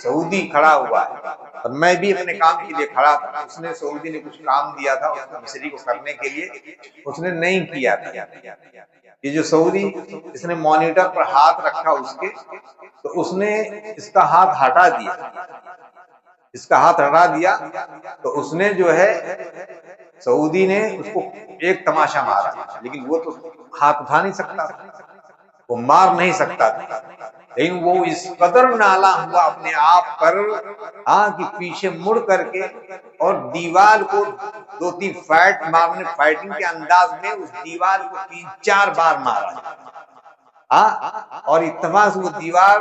سعودی کھڑا ہوا ہے، اور میں بھی اپنے کام کے لیے کھڑا تھا۔ اس نے سعودی نے کچھ کام دیا تھا اس مصری کو کرنے کے لیے، اس نے نہیں کیا تھا۔ یہ جو سعودی، اس نے مانیٹر پر ہاتھ رکھا اس کے، تو اس نے اس کا ہاتھ ہٹا دیا، اس کا ہاتھ ہٹا دیا، تو اس نے جو ہے سعودی نے اس کو ایک تماشا مارا، لیکن وہ تو ہاتھ اٹھا نہیں سکتا، وہ مار نہیں سکتا تھا، لیکن وہ اس قدر نالا ہوا اپنے آپ پر کہ پیچھے مڑ کر کے اور دیوار کو 2-3 فائٹ مارنے، فائٹنگ کے انداز میں اس دیوار کو 3-4 بار مارا، اور اتفاق سے وہ دیوار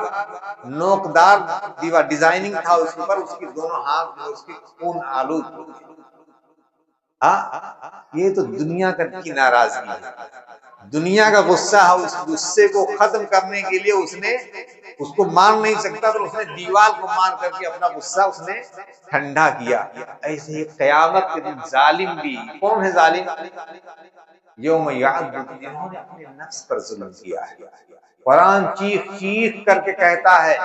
نوکدار دیوار ڈیزائننگ تھا اس کے اوپر، اس کی دونوں ہاتھ اس کی خون آلود ہو گئے۔ یہ تو دنیا کی ناراضگی ہے، دنیا کا غصہ ہے، اس غصے کو ختم کرنے کے لیے اس نے اس کو مار نہیں سکتا تو اس نے دیوار کو مار کر کے اپنا غصہ اس نے ٹھنڈا کیا۔ ایسے ہی قیامت کے دن ظالم بھی، کون ہے ظالم؟ یوم یعض، جنہوں نے اپنے نفس پر ظلم کیا ہے۔ قرآن چیخ چیخ کر کے کہتا ہے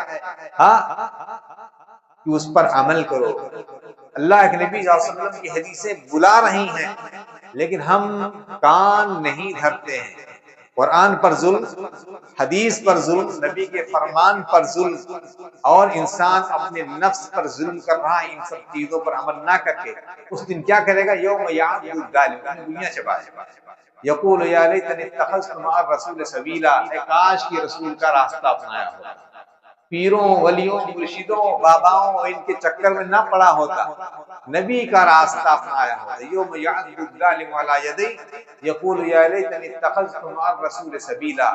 کہ اس پر عمل کرو۔ اللہ کے نبی صلی اللہ علیہ وسلم کی حدیثیں بلا رہی ہیں لیکن ہم کان نہیں دھرتے ہیں۔ قرآن پر ظلم، حدیث پر ظلم، نبی کے فرمان پر ظلم، اور انسان اپنے نفس پر ظلم کر رہا ہے، ان سب چیزوں پر عمل نہ کر کے اس دن کیا کرے گا؟ یوم یعض الظالم، دنیا چبا یقول یا لیتنی اتخذت مع الرسول سبیلا، کاش کی رسول کا راستہ اپنایا ہوتا، پیروں ولیوں مرشدوں باباؤں ان کے چکر میں نہ پڑا ہوتا، نبی کا راستہ اپنایا ہوتا۔ یوم یعض الظالم علی یدیہ یقول یا لیتنی اتخذت مع الرسول سبیلا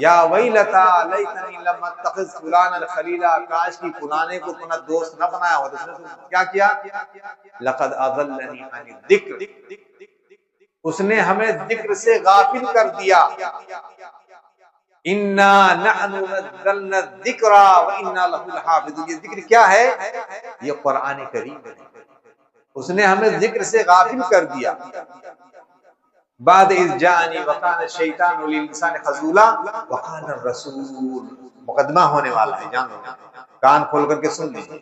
یا ویلتا لیتنی لم اتخذ فلانا خلیلا، کاش کی فلانے کو اپنا دوست نہ بنایا ہوتا۔ اس نے کیا کیا؟ لقد اضلنی عن الذکر، اس نے ہمیں ذکر سے غافل کر دیا۔ انا نحن نزلنا الذکر وانا له لحافظون، یہ ذکر کیا ہے؟ یہ قرآن کریم ہے، اس نے ہمیں ذکر سے غافل کر دیا۔ بعد اذ جاءنی وکان الشیطان للانسان خذولا وقال الرسول، مقدمہ ہونے والا ہے، جان لو، کان کھول کر کے سن لیجیے۔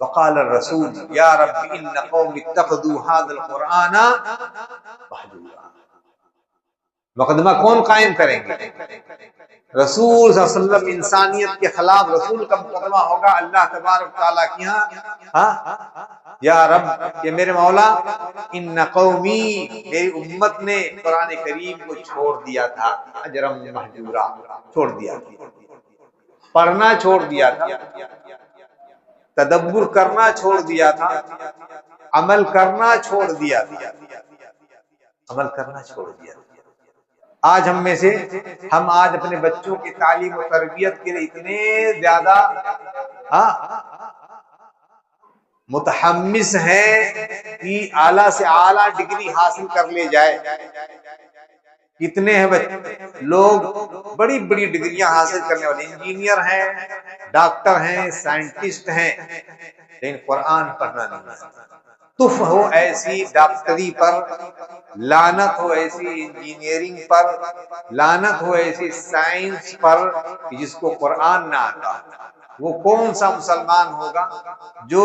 وقال الرسول یا رب ان قوم اتخذوا هذا القرآن مہجورا، مقدمہ کون قائم کریں گے؟ رسول صلی اللہ علیہ وسلم، انسانیت کے خلاف رسول کا مقدمہ ہوگا اللہ تبارک تعالیٰ کی ہاں یا رب، کہ میرے مولا ان قومی، میری امت نے قرآن کریم کو چھوڑ دیا تھا، اجرم مہجورا، چھوڑ دیا، پڑھنا چھوڑ دیا تھا، تدبر کرنا چھوڑ دیا تھا، عمل کرنا چھوڑ دیا تھا، عمل کرنا چھوڑ دیا تھا۔ آج ہم میں سے ہم آج اپنے بچوں کی تعلیم و تربیت کے لیے اتنے زیادہ متحمس ہیں کہ اعلیٰ سے اعلیٰ ڈگری حاصل کر لے جائے۔ کتنے ہیں بچے لوگ بڑی بڑی ڈگریاں حاصل کرنے والے، انجینئر ہیں، ڈاکٹر ہیں، سائنٹسٹ ہیں، لیکن قرآن پڑھنا نہیں ہے۔ تف ہو ایسی ڈاکٹری پر، لعنت ہو ایسی انجینئرنگ پر، لعنت ہو ایسی سائنس پر کہ جس کو قرآن نہ آتا۔ وہ کون سا مسلمان ہوگا جو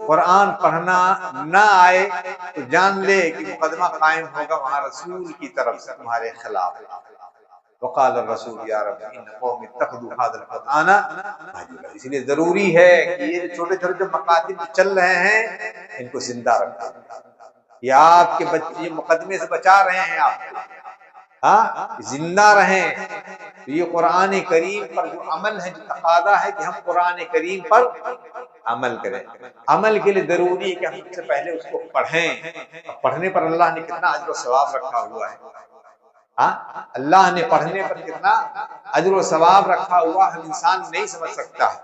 قرآن پڑھنا نہ آئے تو جان لے کہ مقدمہ قائم ہوگا وہاں رسول کی طرف سے تمہارے خلاف۔ وقال الرسول یا رب ان قوم اتخذوا هذا القرآن مہجورا، اس لیے ضروری ہے کہ یہ چھوٹے چھوٹے جو مکاتب چل رہے ہیں ان کو زندہ رکھا، یہ آپ کے بچے مقدمے سے بچا رہے ہیں آپ کو، زندہ رہیں۔ یہ قرآن کریم پر جو عمل ہے، جو تقاضا ہے کہ ہم قرآن کریم پر عمل کریں، عمل کے لیے ضروری ہے کہ ہم سب سے پہلے اس کو پڑھیں۔ پڑھنے پر اللہ نے کتنا اجر و ثواب رکھا ہوا ہے، اللہ نے پڑھنے پر کتنا اجر و ثواب رکھا ہوا ہم انسان نہیں سمجھ سکتا ہے۔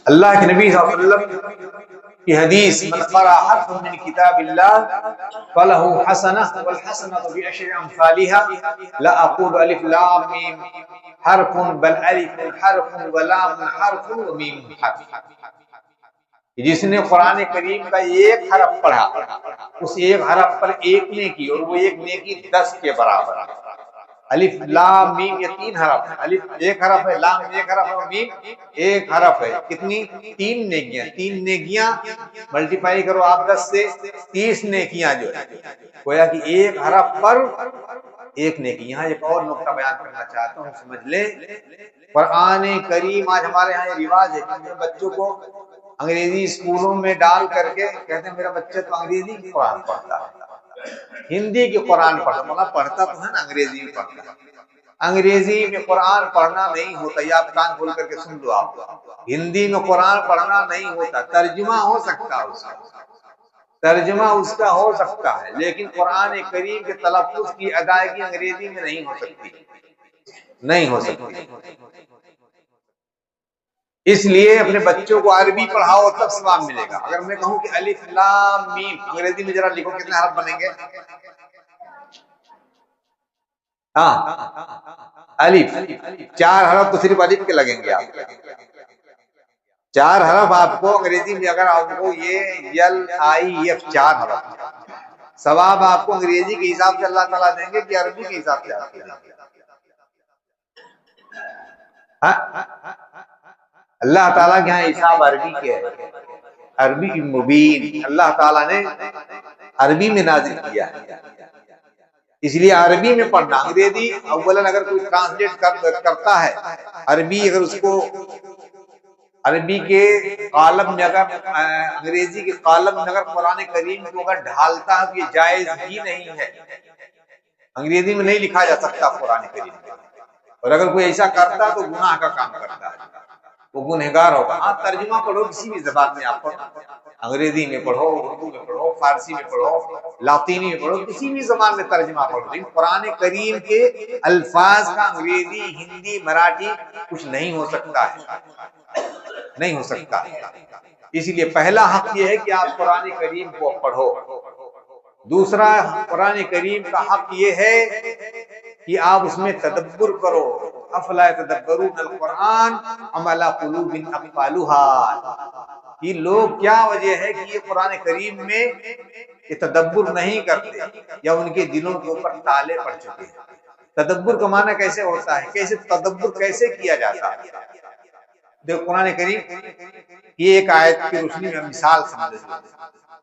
اللہ کے نبی صلی اللہ علیہ وسلم کی حدیث، من قرأ حرف من کتاب اللہ فلہ حسنہ والحسنہ بعشر امثالها لا اقول الف لام میم حرف بل الف حرف ولام حرف ومیم حرف، جس نے قرآن کریم کا ایک حرف پڑھا اس ایک حرف پر ایک نیکی، اور وہ ایک نیکی 10 کے برابر ہے۔ الف لام میم یہ 3 حرف ہے، الف ایک حرف ہے، لام ایک حرف ہے، میم ایک حرف ہے، کتنی؟ 3 نیکیاں، 3 نیکیاں ملٹیپلائی کرو آپ 10 سے، 30 نیکیاں جو ہے، گویا کہ ایک حرف پر ایک نیکی۔ یہاں ایک اور نقطہ بیان کرنا چاہتا ہوں، سمجھ لیں۔ قرآن کریم آج ہمارے ہاں یہ رواج ہے کہ بچوں کو انگریزی اسکولوں میں ڈال کر کے کہتے ہیں میرا بچہ تو انگریزی کی قرآن پڑھتا ہے، ہندی کی قرآن پڑھتا، مطلب پڑھتا تو ہے نا، انگریزی میں پڑھتا ہے۔ انگریزی میں قرآن پڑھنا نہیں ہوتا، یہ آپ کان کھول کر کے سن لو، آپ ہندی میں قرآن پڑھنا نہیں ہوتا، ترجمہ ہو سکتا ہے، اس کا ترجمہ اس کا ہو سکتا ہے، لیکن قرآن کریم کے تلفظ کی ادائیگی انگریزی میں نہیں ہو سکتی، نہیں ہو سکتی۔ اس لیے اپنے بچوں کو عربی پڑھاؤ تب ثواب ملے گا۔ اگر میں کہوں کہ الف لام میم، انگریزی میں ذرا لکھو کتنے حرف بنیں گے؟ ہاں، الف، 4 حرف تو صرف الف کے لگیں گے، آپ 4 حرف آپ کو انگریزی میں، اگر آپ کو یہ LIF 4 حرف، ثواب آپ کو انگریزی کے حساب سے اللہ تعالیٰ دیں گے کہ عربی کے حساب سے آپ کو دیں گے؟ اللہ تعالیٰ کے یہاں حساب عربی کے ہے، عربی مبین، اللہ تعالیٰ نے عربی میں نازل کیا ہے، اس لیے عربی میں پڑھنا۔ انگریزی اولاً اگر کوئی ٹرانسلیٹ کرتا ہے عربی، اگر اس کو عربی کے قالب میں، اگر انگریزی کے قالب میں اگر قرآن کریم کو اگر ڈھالتا ہے تو یہ جائز ہی نہیں ہے، انگریزی میں نہیں لکھا جا سکتا قرآن کریم میں، اور اگر کوئی ایسا کرتا تو گناہ کا کام کرتا ہے، وہ گنہگار ہوگا۔ ہاں، ترجمہ پڑھو کسی بھی زبان میں، آپ پڑھو، انگریزی میں پڑھو، اردو میں پڑھو، فارسی میں پڑھو، لاطینی میں پڑھو، کسی بھی زبان میں ترجمہ پڑھو، لیکن قرآن کریم کے الفاظ کا انگریزی، ہندی، مراٹھی کچھ نہیں ہو سکتا ہے، نہیں ہو سکتا ہے۔ اس لیے پہلا حق یہ ہے کہ آپ قرآن کریم کو پڑھو۔ دوسرا قرآن کریم کا حق یہ ہے کہ آپ اس میں تدبر کرو۔ افلا یتدبرون القرآن ام علی قلوب اقفالها، یہ لوگ کیا وجہ ہے کہ یہ قرآن کریم میں یہ تدبر نہیں کرتے، یا ان کے دلوں کے اوپر تالے پڑ چکے ہیں۔ تدبر کا معنی کیسے ہوتا ہے، کیسے تدبر کیسے کیا جاتا ہے؟ دیکھو قرآن کریم یہ ایک آیت کی روشنی میں مثال سمجھ لیں،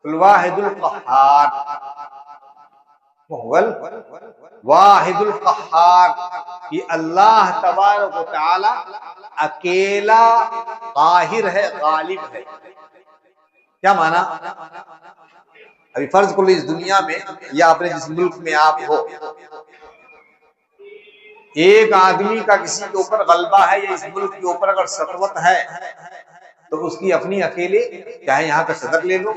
الواحد القہار، واحد القہار، یہ اللہ تبارک و تعالی اکیلا قاہر ہے، غالب ہے۔ کیا معنی؟ ابھی فرض کر لو اس دنیا میں یا اپنے جس ملک میں آپ ہو، ایک آدمی کا کسی کے اوپر غلبہ ہے، یا اس ملک کے اوپر اگر سطوت ہے تو اس کی اپنی اکیلے، چاہے یہاں کا صدر لے لو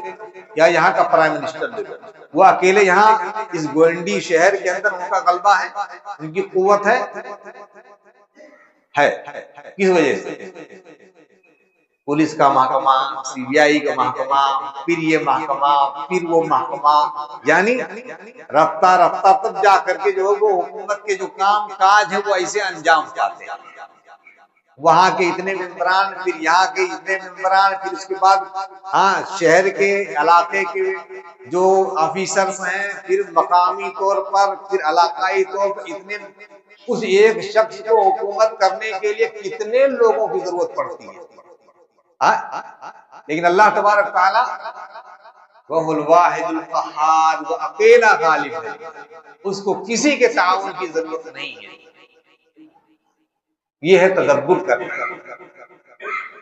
یا یہاں کا پرائم منسٹر لے لو، وہ اکیلے یہاں اس گوئنڈی شہر کے اندر ان کا غلبہ ہے، ان کی قوت ہے، کس وجہ سے؟ پولیس کا محکمہ، CBI کا محکمہ، پھر یہ محکمہ، پھر وہ محکمہ، یعنی رفتہ رفتہ تب جا کر کے جو وہ حکومت کے جو کام کاج ہے وہ ایسے انجام پاتے ہیں۔ وہاں کے اتنے ممبران، پھر یہاں کے اتنے ممبران، پھر اس کے بعد شہر کے علاقے کے جو آفیسرز ہیں، پھر مقامی طور پر، پھر علاقائی طور پر، اتنے، اس ایک شخص کو حکومت کرنے کے لیے کتنے لوگوں کی ضرورت پڑتی ہے۔ لیکن اللہ تبارک تعالی وہ الواحد القہار، وہ اکیلا غالب ہے، اس کو کسی کے تعاون کی ضرورت نہیں ہے۔ یہ ہے تدبر کرنا،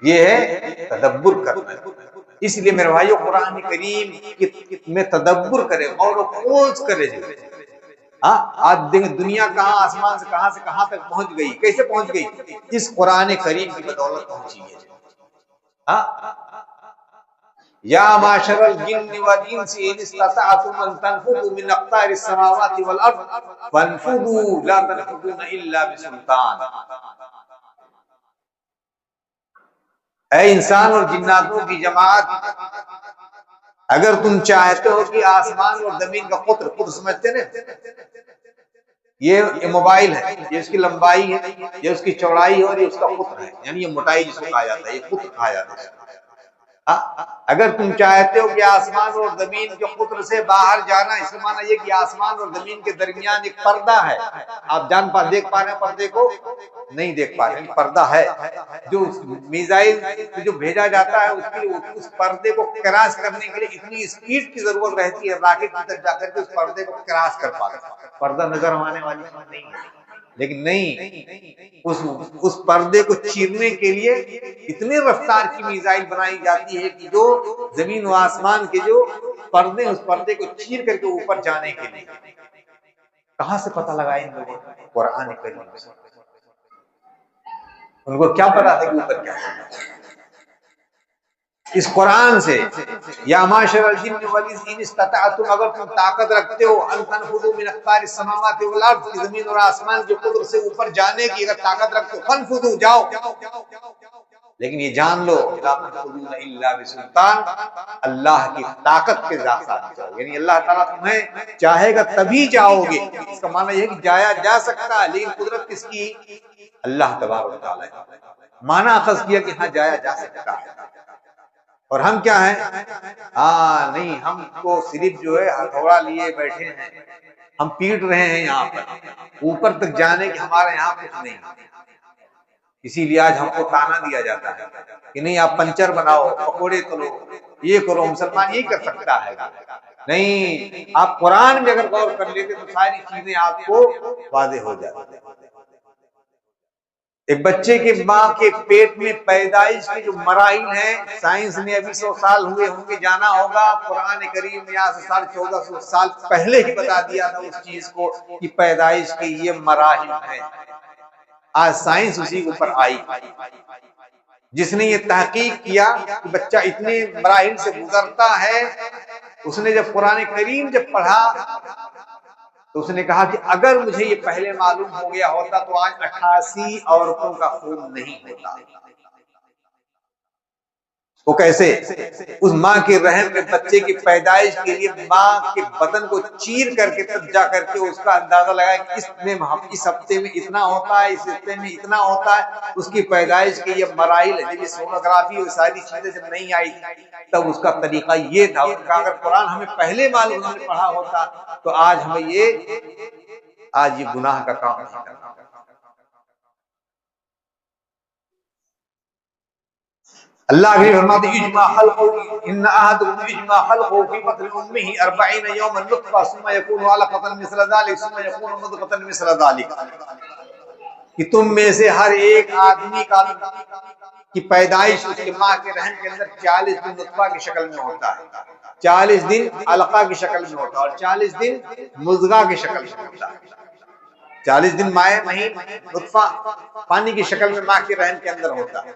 یہ ہے تدبر کرنا۔ اس لیے میرے بھائیو قرآن کریم میں تدبر کرے، غور و خوض کرے۔ آج دیکھیں دنیا کہاں، آسمان سے کہاں تک پہنچ گئی، کیسے پہنچ گئی؟ اس قرآن کریم کی بدولت پہنچی ہے۔ یا معاشر الجن والانس ان استطعتم ان تنفذوا من اقطار السماوات والارض فانفذوا لا تنفذون الا بسلطان۔ اے انسان اور جناتوں کی جماعت، اگر تم چاہتے ہو کہ آسمان اور زمین کا قطر سمجھتے نا، یہ موبائل ہے، یہ اس کی لمبائی ہے، یہ اس کی چوڑائی ہے، اور یہ اس کا قطر ہے، یعنی یہ موٹائی جس کو کہا جاتا ہے، یہ قطر کہا جاتا ہے۔ اگر تم چاہتے ہو کہ آسمان اور زمین کے قطر سے باہر جانا، اس معنی یہ کہ آسمان اور زمین کے درمیان ایک پردہ ہے، آپ دیکھ پا رہے ہیں پردے کو؟ نہیں دیکھ پا رہے ہیں، پردہ ہے جو میزائل جو بھیجا جاتا ہے، اس پردے کو کراس کرنے کے لیے اتنی اسپیڈ کی ضرورت رہتی ہے، راکٹ کی طرف جا کر کے اس پردے کو کراس کر پاتا ہے۔ پردہ نظر آنے والی نہیں ہے، لیکن نہیں، اس پردے کو چیرنے کے لیے اتنی رفتار کی میزائل بنائی جاتی ہے کہ جو زمین و آسمان کے جو پردے، اس پردے کو چیر کر کے اوپر جانے کے لیے کہاں سے پتہ لگائے ان لوگوں کو؟ قرآن کریم سے۔ ان کو کیا پتا تھا کہ اوپر کیا ہے؟ اس قرآن سے یا معاشر الجن والانس ان استطعتم، اگر تم طاقت رکھتے ہو ان تنفذوا من اقطار السماوات والارض، کی زمین اور آسمان کے قدرت سے اوپر جانے کی اگر طاقت رکھتے ہو، فانفذوا، جاؤ۔ لیکن یہ جان لو لا تنفذون الا بسلطان، اللہ کی طاقت کے ساتھ جاؤ، یعنی اللہ تعالیٰ تمہیں چاہے گا تبھی جاؤ گے۔ اس کا معنی یہ ہے کہ جایا جا سکتا ہے، لیکن قدرت کس کی؟ اللہ تبارک و تعالیٰ۔ معنی اخذ کیا کہ ہاں جایا جا سکتا ہے۔ اور ہم کیا ہیں؟ نہیں، ہم کو صرف جو ہے ہتھوڑا لیے بیٹھے ہیں، ہم پیٹ رہے ہیں یہاں پر، اوپر تک جانے کی ہمارے یہاں کچھ نہیں۔ اسی لیے آج ہم کو تانا دیا جاتا ہے کہ نہیں آپ پنچر بناؤ، پکوڑے تلو، یہ کرو۔ مسلمان یہی کر سکتا ہے؟ نہیں، آپ قرآن میں اگر غور کر لیتے تو ساری چیزیں آپ کو واضح ہو جاتی۔ ایک بچے کے ماں کے پیٹ میں پیدائش کے جو مراحل ہیں، سائنس نے ابھی 100 سال ہوئے ہوں گے جانا ہوگا، قرآن کریم نے آج سے 1450 سال پہلے ہی بتا دیا تھا اس چیز کو کہ پیدائش کے یہ مراحل ہیں۔ آج سائنس اسی کے اوپر آئی، جس نے یہ تحقیق کیا کہ بچہ اتنے مراحل سے گزرتا ہے، اس نے جب قرآن کریم جب پڑھا تو اس نے کہا کہ اگر مجھے یہ پہلے معلوم ہو گیا ہوتا تو آج 88 عورتوں کا خون نہیں ہوتا۔ وہ کیسے؟ اس ماں کے رحم میں بچے کی پیدائش کے لیے ماں کے بدن کو چیر کر کے تب جا کر کے اس کا اندازہ لگایا کہ اس ہفتے میں اتنا ہوتا ہے، اس ہفتے میں اتنا ہوتا ہے۔ اس کی پیدائش کے یہ مراحل ہے۔ جب یہ سونوگرافی اور ساری چیزیں جب نہیں آئی تب اس کا طریقہ یہ تھا۔ اس کا اگر قرآن ہمیں پہلے معلوم ہمیں پڑھا ہوتا تو آج ہمیں یہ گناہ کا کام نہیں کرنا۔ اللہ بھی فرماتے ہیں اجماع خلقہ ان احدکم اجماع خلقہ فی بطن امہ 40 یوما نطفہ ثم یکون علقۃ مثل ذلک ثم یکون مضغۃ مثل ذلک، کہ تم میں سے ہر ایک آدمی کی پیدائش اس کے ماں کے رحم کے اندر 40 دن نطفہ کی شکل میں ہوتا ہے، 40 دن علقہ کی شکل میں ہوتا ہے، اور 40 دن مضغہ کی شکل میں ہوتا ہے۔ 40 دن مائع مہین نطفہ پانی کی شکل میں ماں کے رحم کے اندر ہوتا ہے،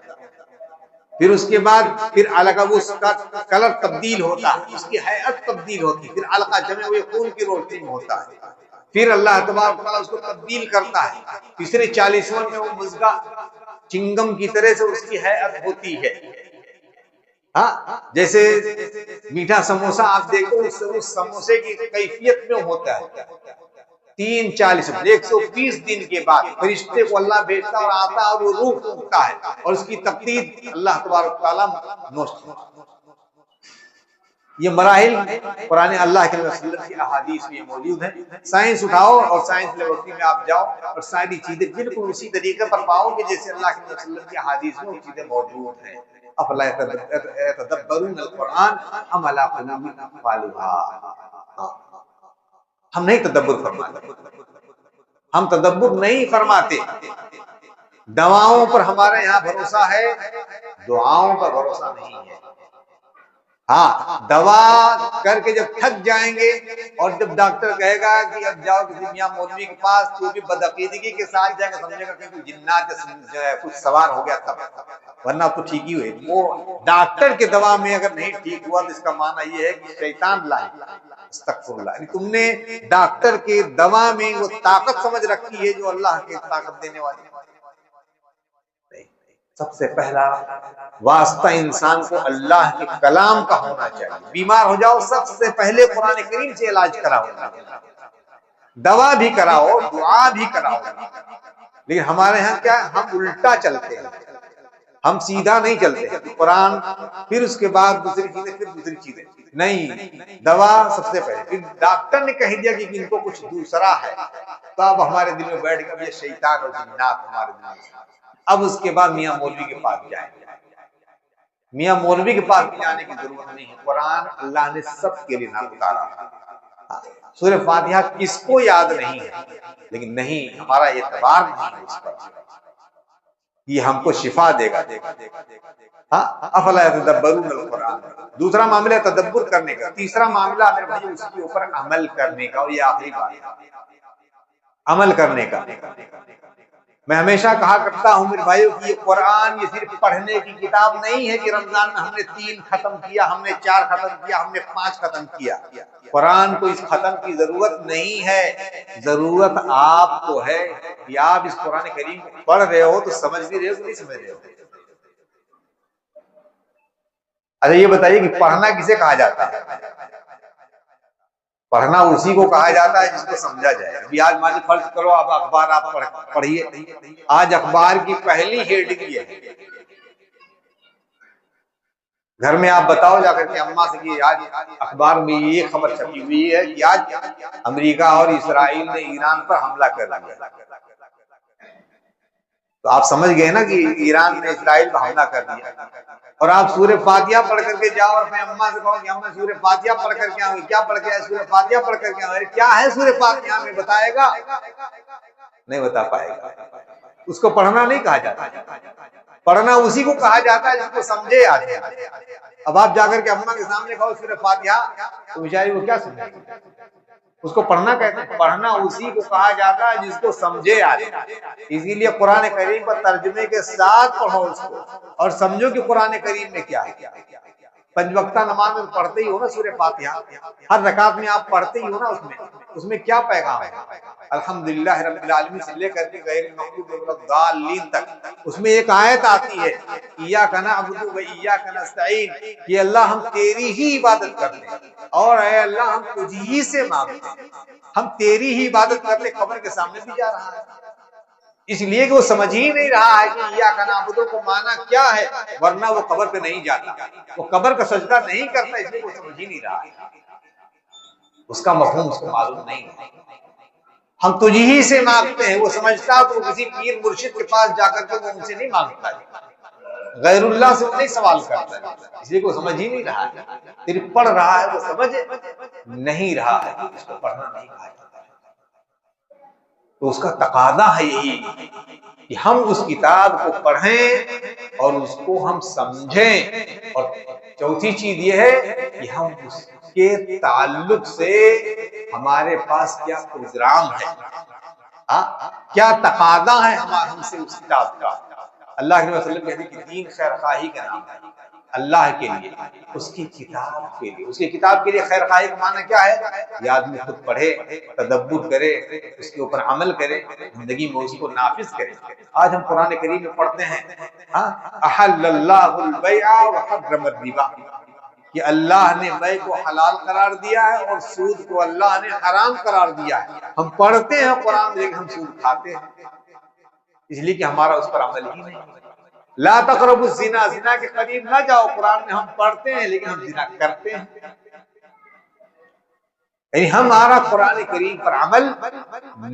پھر اس کے بعد پھر علقہ، وہ اس کا کلر تبدیل ہوتا ہے، اس کی ہیئت تبدیل ہوتی ہے، پھر علقہ جمع ہوئے خون کی روشنی میں ہوتا ہے، پھر اللہ تبارک و تعالیٰ اس کو تبدیل کرتا ہے، تیسرے 40واں میں وہ مضغہ چنگم کی طرح سے اس کی ہیئت ہوتی ہے۔ ہاں، جیسے میٹھا سموسہ آپ دیکھو، اس سموسے کی کیفیت میں ہوتا ہے 120 دن کے بعد فرشتے کو اللہ بھیجتا اور آتا اور وہ روح پھونکتا ہے اور اس کی تقدیر اللہ تبارک تعالیٰ نوشتا ہے۔ یہ مراحل قرآن اللہ کے رسول کی احادیث میں موجود ہیں۔ سائنس اٹھاؤ اور سائنس لیبورٹری میں آپ جاؤ اور ساری چیزیں بالکل اسی طریقے پر پاؤ گے جیسے اللہ کے رسول کی احادیث میں وہ چیزیں موجود ہیں۔ افلا یتدبرون القرآن ام علی قلوب اقفالها، ہم نہیں تدبر فرماتے، ہم تدبر نہیں فرماتے۔ دواؤں پر ہمارے یہاں بھروسہ ہے، دعاؤں پر بھروسہ نہیں ہے۔ ہاں، دوا کر کے جب تھک جائیں گے اور جب ڈاکٹر کہے گا کہ اب جاؤ کسی میاں مولوی کے پاس، تو بھی بدعقیدگی کے ساتھ جائے گا، سمجھے گا کہ جنات کچھ سوار ہو گیا تب، ورنہ تو ٹھیک ہی ہوئے۔ وہ ڈاکٹر کے دوا میں اگر نہیں ٹھیک ہوا تو اس کا معنی یہ ہے کہ شیطان لائے، استغفر اللہ، یعنی تم نے ڈاکٹر کے دوا میں وہ طاقت سمجھ رکھی ہے جو اللہ کی طاقت دینے والی ہے۔ سب سے پہلا واسطہ انسان کو اللہ کے کلام کا ہونا چاہیے۔ بیمار ہو جاؤ سب سے پہلے قرآن کریم سے علاج کراؤ، دوا بھی کراؤ، دعا بھی کراؤ۔ لیکن ہمارے ہاں کیا، ہم الٹا چلتے ہیں، ہم سیدھا نہیں چلتے، قرآن پھر اس کے بعد دوسری چیزیں، پھر دوسری چیزیں نہیں، دوا سب سے پہلے۔ پھر ڈاکٹر نے کہہ دیا کہ ان کو کچھ دوسرا ہے تو اب ہمارے دل میں بیٹھ گیا یہ شیطان اور جنات ہمارے دل میں۔ اب اس کے بعد میاں مولوی کے پاس جائیں گے۔ میاں مولوی کے پاس جانے کی ضرورت نہیں ہے، قرآن اللہ نے سب کے لیے نہ اتارا۔ سورہ فاتحہ کس کو یاد نہیں ہے؟ لیکن نہیں، ہمارا اعتبار نہیں ہے اس پر، یہ ہم کو شفا دے گا۔ افلا یتدبرون القرآن، دوسرا معاملہ تدبر کرنے کا، تیسرا معاملہ میرے بھائی اس کے اوپر عمل کرنے کا، اور یہ آخری بات ہے، عمل کرنے کا۔ میں ہمیشہ کہا کرتا ہوں میرے بھائیوں کہ یہ قرآن یہ صرف پڑھنے کی کتاب نہیں ہے کہ رمضان میں ہم نے 3 ختم کیا، ہم نے 4 ختم کیا، ہم نے 5 ختم کیا۔ قرآن کو اس ختم کی ضرورت نہیں ہے، ضرورت آپ کو ہے کہ آپ اس قرآن کریم کو پڑھ رہے ہو تو سمجھ بھی رہے ہو کہ نہیں سمجھ رہے ہو۔ اچھا یہ بتائیے کہ پڑھنا کسے کہا جاتا ہے؟ پڑھنا اسی کو کہا جاتا ہے جس کو سمجھا جائے۔ ابھی آج مان فرض کرو اب اخبار آپ پڑھیے، آج اخبار کی پہلی ہیڈنگ یہ ہے، گھر میں آپ بتاؤ جا کر کے اماں سے کہ آج اخبار میں یہ خبر چھپی ہوئی ہے کہ آج امریکہ اور اسرائیل نے ایران پر حملہ کر دیا، تو آپ سمجھ گئے نا کہ ایران نے اسرائیل پر حملہ کر دیا۔ اور آپ سورہ فاتحہ پڑھ کر کے جاؤ اور میں اماں سے کہوں کہ اماں سورہ فاتحہ پڑھ کر کے آؤں، کیا پڑھ کے آئے؟ سورہ فاتحہ پڑھ کر کے آؤں۔ کیا ہے سورہ فاتحہ میں بتائے گا؟ نہیں بتا پائے گا۔ اس کو پڑھنا نہیں کہا جاتا، پڑھنا اسی کو کہا جاتا ہے جس کو سمجھے آتے ہیں۔ اب آپ جا کر کے اماں کے سامنے کہو سورہ فاتحہ تو بیچاری وہ کیا سمجھے؟ اس کو پڑھنا کہتے ہیں، پڑھنا اسی کو کہا جاتا ہے جس کو سمجھے آتے ہیں۔ اسی لیے قرآن کریم پر ترجمے کے ساتھ پڑھو اس کو اور سمجھو کہ قرآن کریم میں کیا ہے۔ 5 وقتہ نماز میں پڑھتے ہی ہو نا سورہ فاتحہ، ہر رکعت میں آپ پڑھتے ہی ہو نا، اس میں کیا پیغام ہے؟ الحمدللہ رب العالمین سے لے کر کے غیر المغضوب علیہم ولا الضالین تک، اس میں ایک آیت آتی ہے ایاک نعبد و ایاک نستعین، کہ اللہ ہم تیری ہی عبادت کرتے ہیں اور اے اللہ ہم تجھ ہی سے مانگتے ہیں، ہم تیری ہی عبادت کرتے۔ قبر کے سامنے بھی جا رہا ہے، اس لیے کہ وہ سمجھ ہی نہیں رہا ہے کہ ایاک نعبد کو معنی کیا ہے، ورنہ وہ قبر پہ نہیں جاتا، وہ قبر کا سجدہ نہیں کرتا، اس لیے وہ سمجھ ہی نہیں رہا ہے، اس کا مفہوم اس کو معلوم نہیں ہے۔ ہم تجھ ہی سے مانگتے ہیں، وہ سمجھتا تو کسی پیر مرشد کے پاس جا کر کے وہ ان سے نہیں مانگتا ہے، غیر اللہ سے وہ نہیں سوال کرتا ہے، اس لیے وہ سمجھ ہی نہیں رہا ہے، صرف پڑھ رہا ہے، وہ سمجھ نہیں رہا ہے، اس کو پڑھنا نہیں کہا جاتا۔ تو اس کا تقاضا ہے یہی کہ ہم اس کتاب کو پڑھیں اور اس کو ہم سمجھیں، اور چوتھی چیز یہ ہے کہ ہم اس کے تعلق سے ہمارے پاس کیا پروگرام ہے، کیا تقاضا ہے ہم سے اس کتاب کا۔ اللہ کے وسلم کہتے ہیں کہ دین خیر خواہی کا نام ہے، اللہ کے لیے، اس کی کتاب کے لیے، اس کی کتاب کے لیے خیر خواہی کا معنی کیا ہے؟ یہ آدمی خود پڑھے، تدبر کرے، اس کے اوپر عمل کرے، زندگی میں اس کو نافذ کرے۔ آج ہم قرآن کریم میں پڑھتے ہیں احل اللہ البیع وحرم الربا، کہ اللہ نے بیع کو حلال قرار دیا ہے اور سود کو اللہ نے حرام قرار دیا ہے۔ ہم پڑھتے ہیں قرآن لیکن ہم سود کھاتے ہیں، اس لیے کہ ہمارا اس پر عمل ہی نہیں۔ لا تقربوا الزنا، زنا کے قریب نہ جاؤ، قرآن میں ہم پڑھتے ہیں لیکن ہم زنا کرتے ہیں، یعنی ہمارا قرآن کریم پر عمل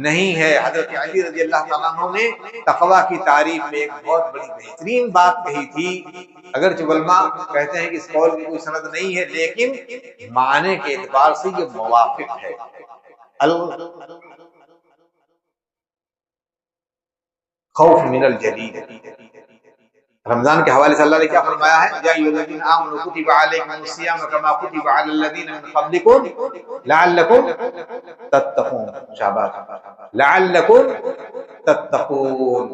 نہیں ہے۔ حضرت علی رضی اللہ تعالیٰ عنہ نے تقویٰ کی تعریف میں ایک بہت بڑی بہترین بات کہی تھی، اگرچہ علماء کہتے ہیں کہ اس قول کی کوئی سند نہیں ہے لیکن معنی کے اعتبار سے یہ موافق ہے۔ خوف من الجلیل، رمضان کے حوالے سے اللہ نے کیا فرمایا ہے؟ یا ایھا الذین آمنوا کتب علیکم الصیام کما کتب علی الذین من قبلکم لعلکم تتقون، شاباش، لعلکم تتقون،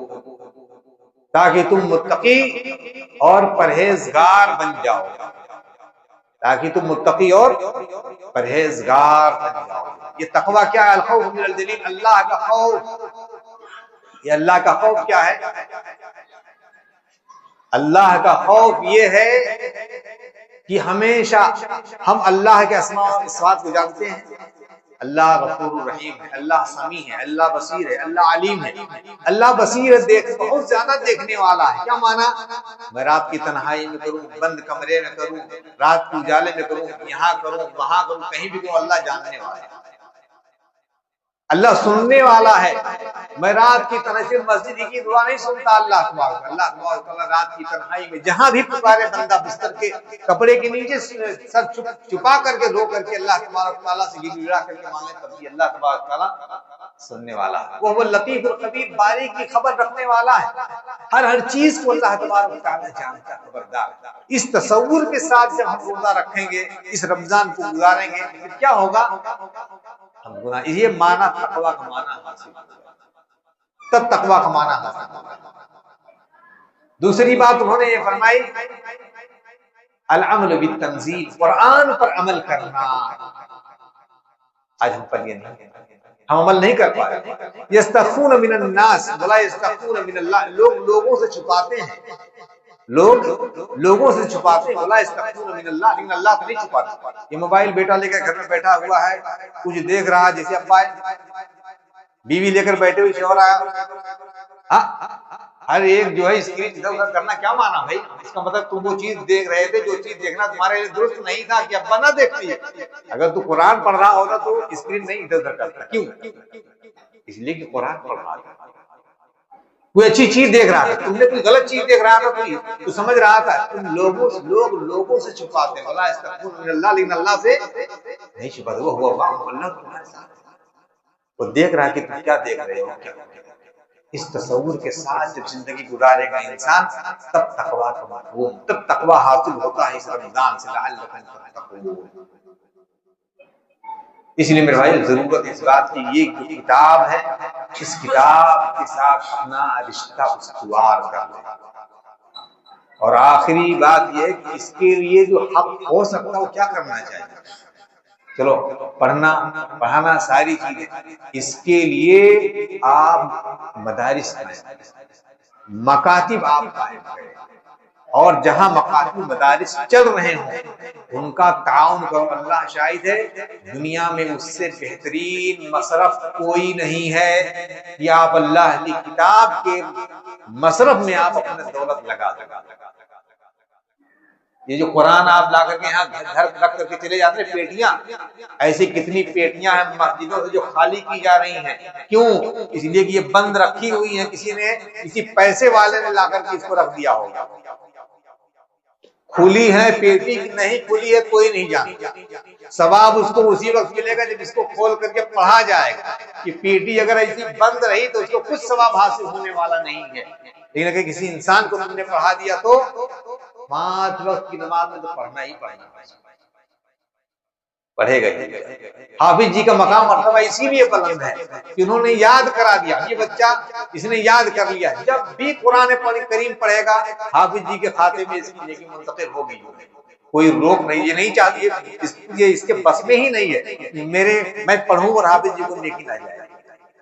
تاکہ تم متقی اور پرہیزگار بن جاؤ، تاکہ تم متقی اور پرہیزگار بن جاؤ۔ یہ تقویٰ کیا ہے؟ الخوف من الجلیل، اللہ کا خوف۔ یہ اللہ کا خوف کیا ہے؟ اللہ کا خوف یہ ہے کہ ہمیشہ ہم اللہ کے اسماء و صفات کو جانتے ہیں، اللہ غفور الرحیم ہے، اللہ سمیع ہے، اللہ بصیر ہے، اللہ علیم ہے۔ اللہ بصیر ہے، بہت زیادہ دیکھنے والا ہے۔ کیا معنی؟ میں رات کی تنہائی میں کروں، بند کمرے میں کروں، رات کے اجالے میں کروں، یہاں کروں وہاں کروں، کہیں بھی کروں، اللہ جاننے والا ہے۔ اللہ سننے والا ہے. میں رات کی تنہائی مسجد کی دعا نہیں سنتا. اللہ تبارک تعالیٰ رات کی تنہائی میں جہاں بھی پکارے بندہ بستر کے کپڑے کے نیچے سر چھپا کر کے رو کر کے اللہ تبارک تعالیٰ سے گڑگڑا کر کے مانگے تب بھی اللہ تبارک تعالیٰ سننے والا ہے. وہ لطیف الخبیر باریک کی خبر رکھنے والا ہے. ہر چیز کو اللہ تبارک تعالیٰ جانتا ہے, خبردار. اس تصور کے ساتھ جب ہم روزہ رکھیں گے, اس رمضان کو گزاریں گے, پھر کیا ہوگا؟ ہم گناہ, یہ معنی تقویٰ کا معنی حاصل ہوگا, تب تقویٰ کا معنی حاصل ہوگا. دوسری بات انہوں نے یہ فرمائی العمل بالتنزیل, قرآن پر عمل کرنا. آج ہم پر یہ نہیں, ہم عمل نہیں کر پا رہے. یستخفون من الناس ولا یستخفون من اللہ, لوگ لوگوں سے چھپاتے ہیں, لوگ لوگوں سے چھپاتے ہیں, ولا یستخفون من اللہ, لیکن اللہ سے نہیں چھپاتے. یہ موبائل بیٹا لے کر گھر میں بیٹھا ہوا ہے, کچھ دیکھ رہا, جیسے ابا بیوی لے کر بیٹھے ہوئے شوہر آیا, ہر ایک جو ہے اسکرین ادھر ادھر کرنا کیا مانا بھائی؟ اس کا مطلب تم وہ چیز دیکھ رہے تھے جو چیز دیکھنا تمہارے لیے درست نہیں تھا کہ ابا نہ دیکھتی ہے. اگر تو قرآن پڑھ رہا ہوگا تو اسکرین نہیں ادھر ادھر کرتا. کیوں؟ اس لیے کہ قرآن پڑھ رہا تھا, کوئی اچھی چیز دیکھ رہا تھا, تم نے کوئی غلط چیز دیکھ رہا تھا, تو سمجھ رہا تھا. تم لوگوں سے چھپاتے ہیں, ولا یستخفون من اللہ, لیکن اللہ سے نہیں چھپاتے. وہ ہوا اللہ تمہارے ساتھ, وہ دیکھ رہا کہ تم کیا دیکھ رہے ہو. اس تصور کے ساتھ جب زندگی گزارے گا انسان, تب تقویٰ کا مفہوم, تب تقویٰ حاصل ہوتا ہے اس رمضان سے. لعلکم تتقون. اس لیے میرے بھائی ضرورت اس بات کی, یہ جو کتاب ہے, اس کتاب کے ساتھ اپنا رشتہ استوار کر لیں. اور آخری بات یہ ہے کہ اس کے لیے جو حق ہو سکتا ہے وہ کیا کرنا چاہیے. چلو پڑھنا پڑھانا ساری چیزیں, اس کے لیے آپ مدارس قائم, مکاتب آپ قائم کریں, اور جہاں مکاتب مدارس چل رہے ہوں ان کا تعاون کرو. اللہ شاہد ہے, دنیا میں اس سے بہترین مصرف کوئی نہیں ہے کہ آپ اللہ کی کتاب کے مصرف میں آپ اپنے دولت لگا دیں. یہ جو قرآن آپ لا کر کے یہاں گھر رکھ کر کے چلے جاتے ہیں, پیٹیاں, ایسی کتنی پیٹیاں ہیں مسجدوں سے جو خالی کی جا رہی ہیں. کیوں؟ اس لیے کہ یہ بند رکھی ہوئی ہیں, کسی پیسے والے نے لا کر کے اس کو رکھ دیا ہوگا. کھلی ہے پیٹی کی نہیں کھلی ہے کوئی نہیں جانتا. ثواب اس کو اسی وقت ملے گا جب اس کو کھول کر کے پڑھا جائے گا. کہ پیٹی اگر ایسی بند رہی تو اس کو کچھ ثواب حاصل ہونے والا نہیں ہے, لیکن اگر کسی انسان کو تم نے پڑھا دیا تو 5 وقت کی نماز میں تو پڑھنا ہی پڑھے گا. حافظ جی کا مقام مرتبہ اسی لیے بلند ہے کہ انہوں نے یاد کرا دیا. یہ بچہ اس نے یاد کر لیا, جب بھی قرآن کریم پڑھے گا حافظ جی کے کھاتے میں اس کی نیکی منتقل ہوگی. کوئی روک نہیں, یہ نہیں چاہتی, یہ اس کے بس میں ہی نہیں ہے میں پڑھوں اور حافظ جی کو نیکی نہ جائے.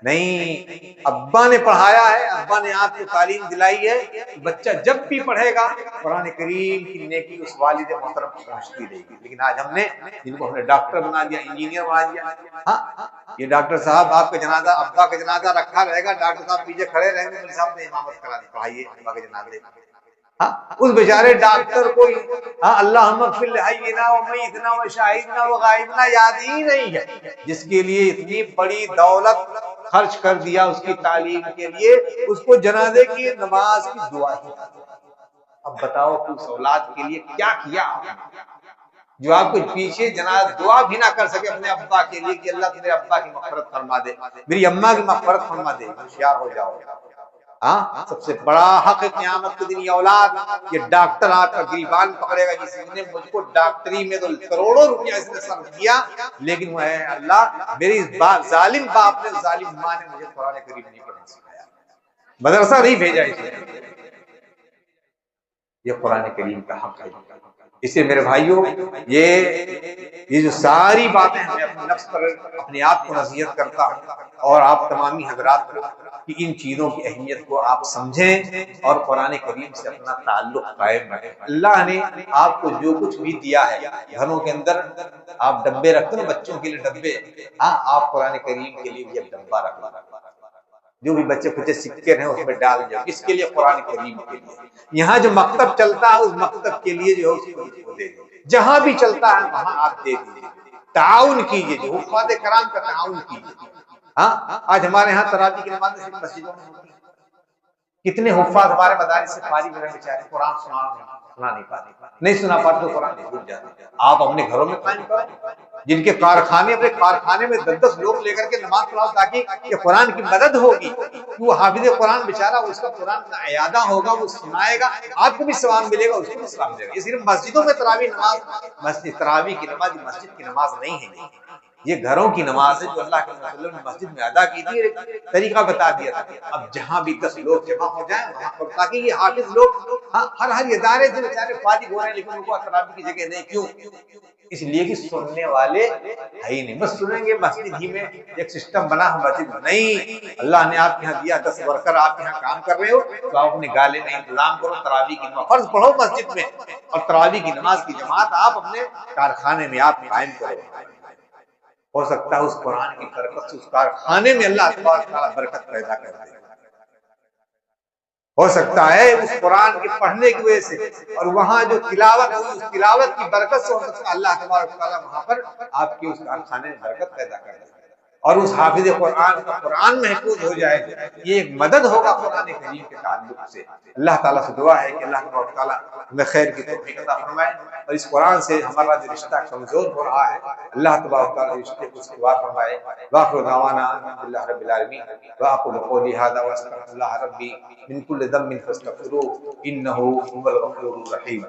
نہیں, ابا نے پڑھایا ہے, ابا نے آپ کو تعلیم دلائی ہے, بچہ جب بھی پڑھے گا قرآن کریم کی نیکی اس والد محترم کو پہنچتی رہے گی. لیکن آج ہم نے جن کو ہم نے ڈاکٹر بنا دیا, انجینئر بنا دیا, ہاں یہ ڈاکٹر صاحب آپ کا جنازہ, ابا کا جنازہ رکھا رہے گا, ڈاکٹر صاحب پیچھے کھڑے رہیں گے, صاحب نے امامت کرا دی, پڑھائیے ابا کے جنازے. اس بیچارے ڈاکٹر کو اللہم اغفر لحینا و میتنا و شاہدنا و غائبنا یاد ہی نہیں ہے, جس کے لیے اتنی بڑی دولت خرچ کر دیا اس کی تعلیم کے لیے, اس کو جنازے کی نماز کی دعا ہی. اب بتاؤ کہ اس اولاد کے لیے کیا کیا جو آپ کو پیچھے جنازہ دعا بھی نہ کر سکے اپنے ابا کے لیے کہ اللہ تیرے ابا کی مغفرت فرما دے, میری اماں کی مغفرت فرما دے. ہوشیار ہو جاؤ. سب سے بڑا حق قیامت کے دن یہ اولاد, یہ ڈاکٹر آ کر گریبان پکڑے گا جس نے مجھ کو ڈاکٹری میں تو کروڑوں روپیہ اس نے صرف کیا, لیکن وہ ہے اللہ میری ظالم باپ نے, ظالم ماں نے مجھے قرآن کریم نہیں پڑھنا سکھایا, مدرسہ نہیں بھیجا اسے. یہ قرآن کریم کا حق ہے. اس سے میرے بھائیوں یہ جو ساری باتیں ہمیں اپنے نفس پر اپنے آپ کو نصیحت کرتا ہوں, اور آپ تمامی حضرات کو کہ ان چیزوں کی اہمیت کو آپ سمجھیں اور قرآن کریم سے اپنا تعلق قائم رکھیں. اللہ نے آپ کو جو کچھ بھی دیا ہے, گھروں کے اندر آپ ڈبے رکھتے ہیں بچوں کے لیے ڈبے, آپ قرآن کریم کے لیے بھی ایک ڈبہ رکھ لیں. جو بھی بچے کچھ سکے رہے اس میں ڈال دیں, اس کے لیے قرآن کریم کے لیے. یہاں جو مکتب چلتا ہے اس مکتب کے لیے جو ہے اس کو دے دیں, جہاں بھی چلتا ہے وہاں آپ دے دیجیے. تعاون کیجیے, جو حفاظ کرام کا تعاون کیجیے. ہاں آج ہمارے ہاں تراویح کی نماز صرف مسجدوں میں ہوتی ہے. کتنے حفاظ ہمارے مدارس سے فارغ ہوئے بیچارے قرآن سنا نہیں پاتے, نہیں سنا پاتے تو قرآن نہیں بھول جاتے. آپ اپنے گھروں میں قائم کرو, جن کے کارخانے, اپنے کارخانے میں 10 لوگ لے کر کے نماز پڑھاؤ تاکہ یہ قرآن کی مدد ہوگی. وہ حافظ قرآن بیچارہ, اس کا قرآن کا اعادہ ہوگا, وہ سنائے گا, آپ کو بھی ثواب ملے گا, اس کو بھی ثواب ملے گا. یہ صرف مسجدوں میں تراویح نماز, تراویح کی نماز مسجد کی نماز نہیں ہے, یہ گھروں کی نماز ہے جو اللہ کے رسول نے مسجد میں ادا کی تھی, طریقہ بتا دیا تھا. اب جہاں بھی 10 لوگ جمع ہو جائیں وہاں پر, تاکہ یہ حافظ لوگ ہر ادارے سے بیچارے فارغ ہو رہے ہیں لیکن ان کو تراویح کی جگہ نہیں. کیوں؟ اس لیے کہ سننے والے ہے ہی نہیں. بس سنیں گے مسجد ہی میں, ایک سسٹم بنا ہے مسجد میں. نہیں, اللہ نے آپ کے یہاں دیا 10 ورکر, آپ کے یہاں کام کر رہے ہو تو آپ اپنے گالے میں انتظام کرو, تراویح کی نماز فرض پڑھو مسجد میں, اور تراویح کی نماز کی جماعت آپ اپنے کارخانے میں آپ قائم کرو. ہو سکتا ہے اس قرآن کی برکت سے اس کارخانے میں اللہ تبارک و تعالیٰ برکت پیدا کر دے. ہو سکتا ہے اس قرآن کے پڑھنے کی وجہ سے اور وہاں جو تلاوت ہوئی اس تلاوت کی برکت سے ہو سکتا ہے اللہ تبارک و تعالیٰ وہاں پر آپ کے اس کارخانے میں برکت پیدا کر دے اور اس حافظ قرآن کا قرآن محفوظ ہو جائے. یہ ایک مدد ہوگا قرآن کریم کے تعلق سے. اللہ تعالیٰ سے دعا ہے کہ اللہ تبارک و تعالیٰ ہمیں خیر کی توفیق عطا فرمائے, اور اس قرآن سے ہمارا جو رشتہ کمزور ہو رہا ہے اللہ تبارک و تعالیٰ رشتے کو استوار فرمائے. وآخر دعوانا الحمدللہ رب العالمین. وأقول قولي هذا وأستغفر الله ربي من كل ذنب فاستغفروه إنه هو الغفور الرحيم.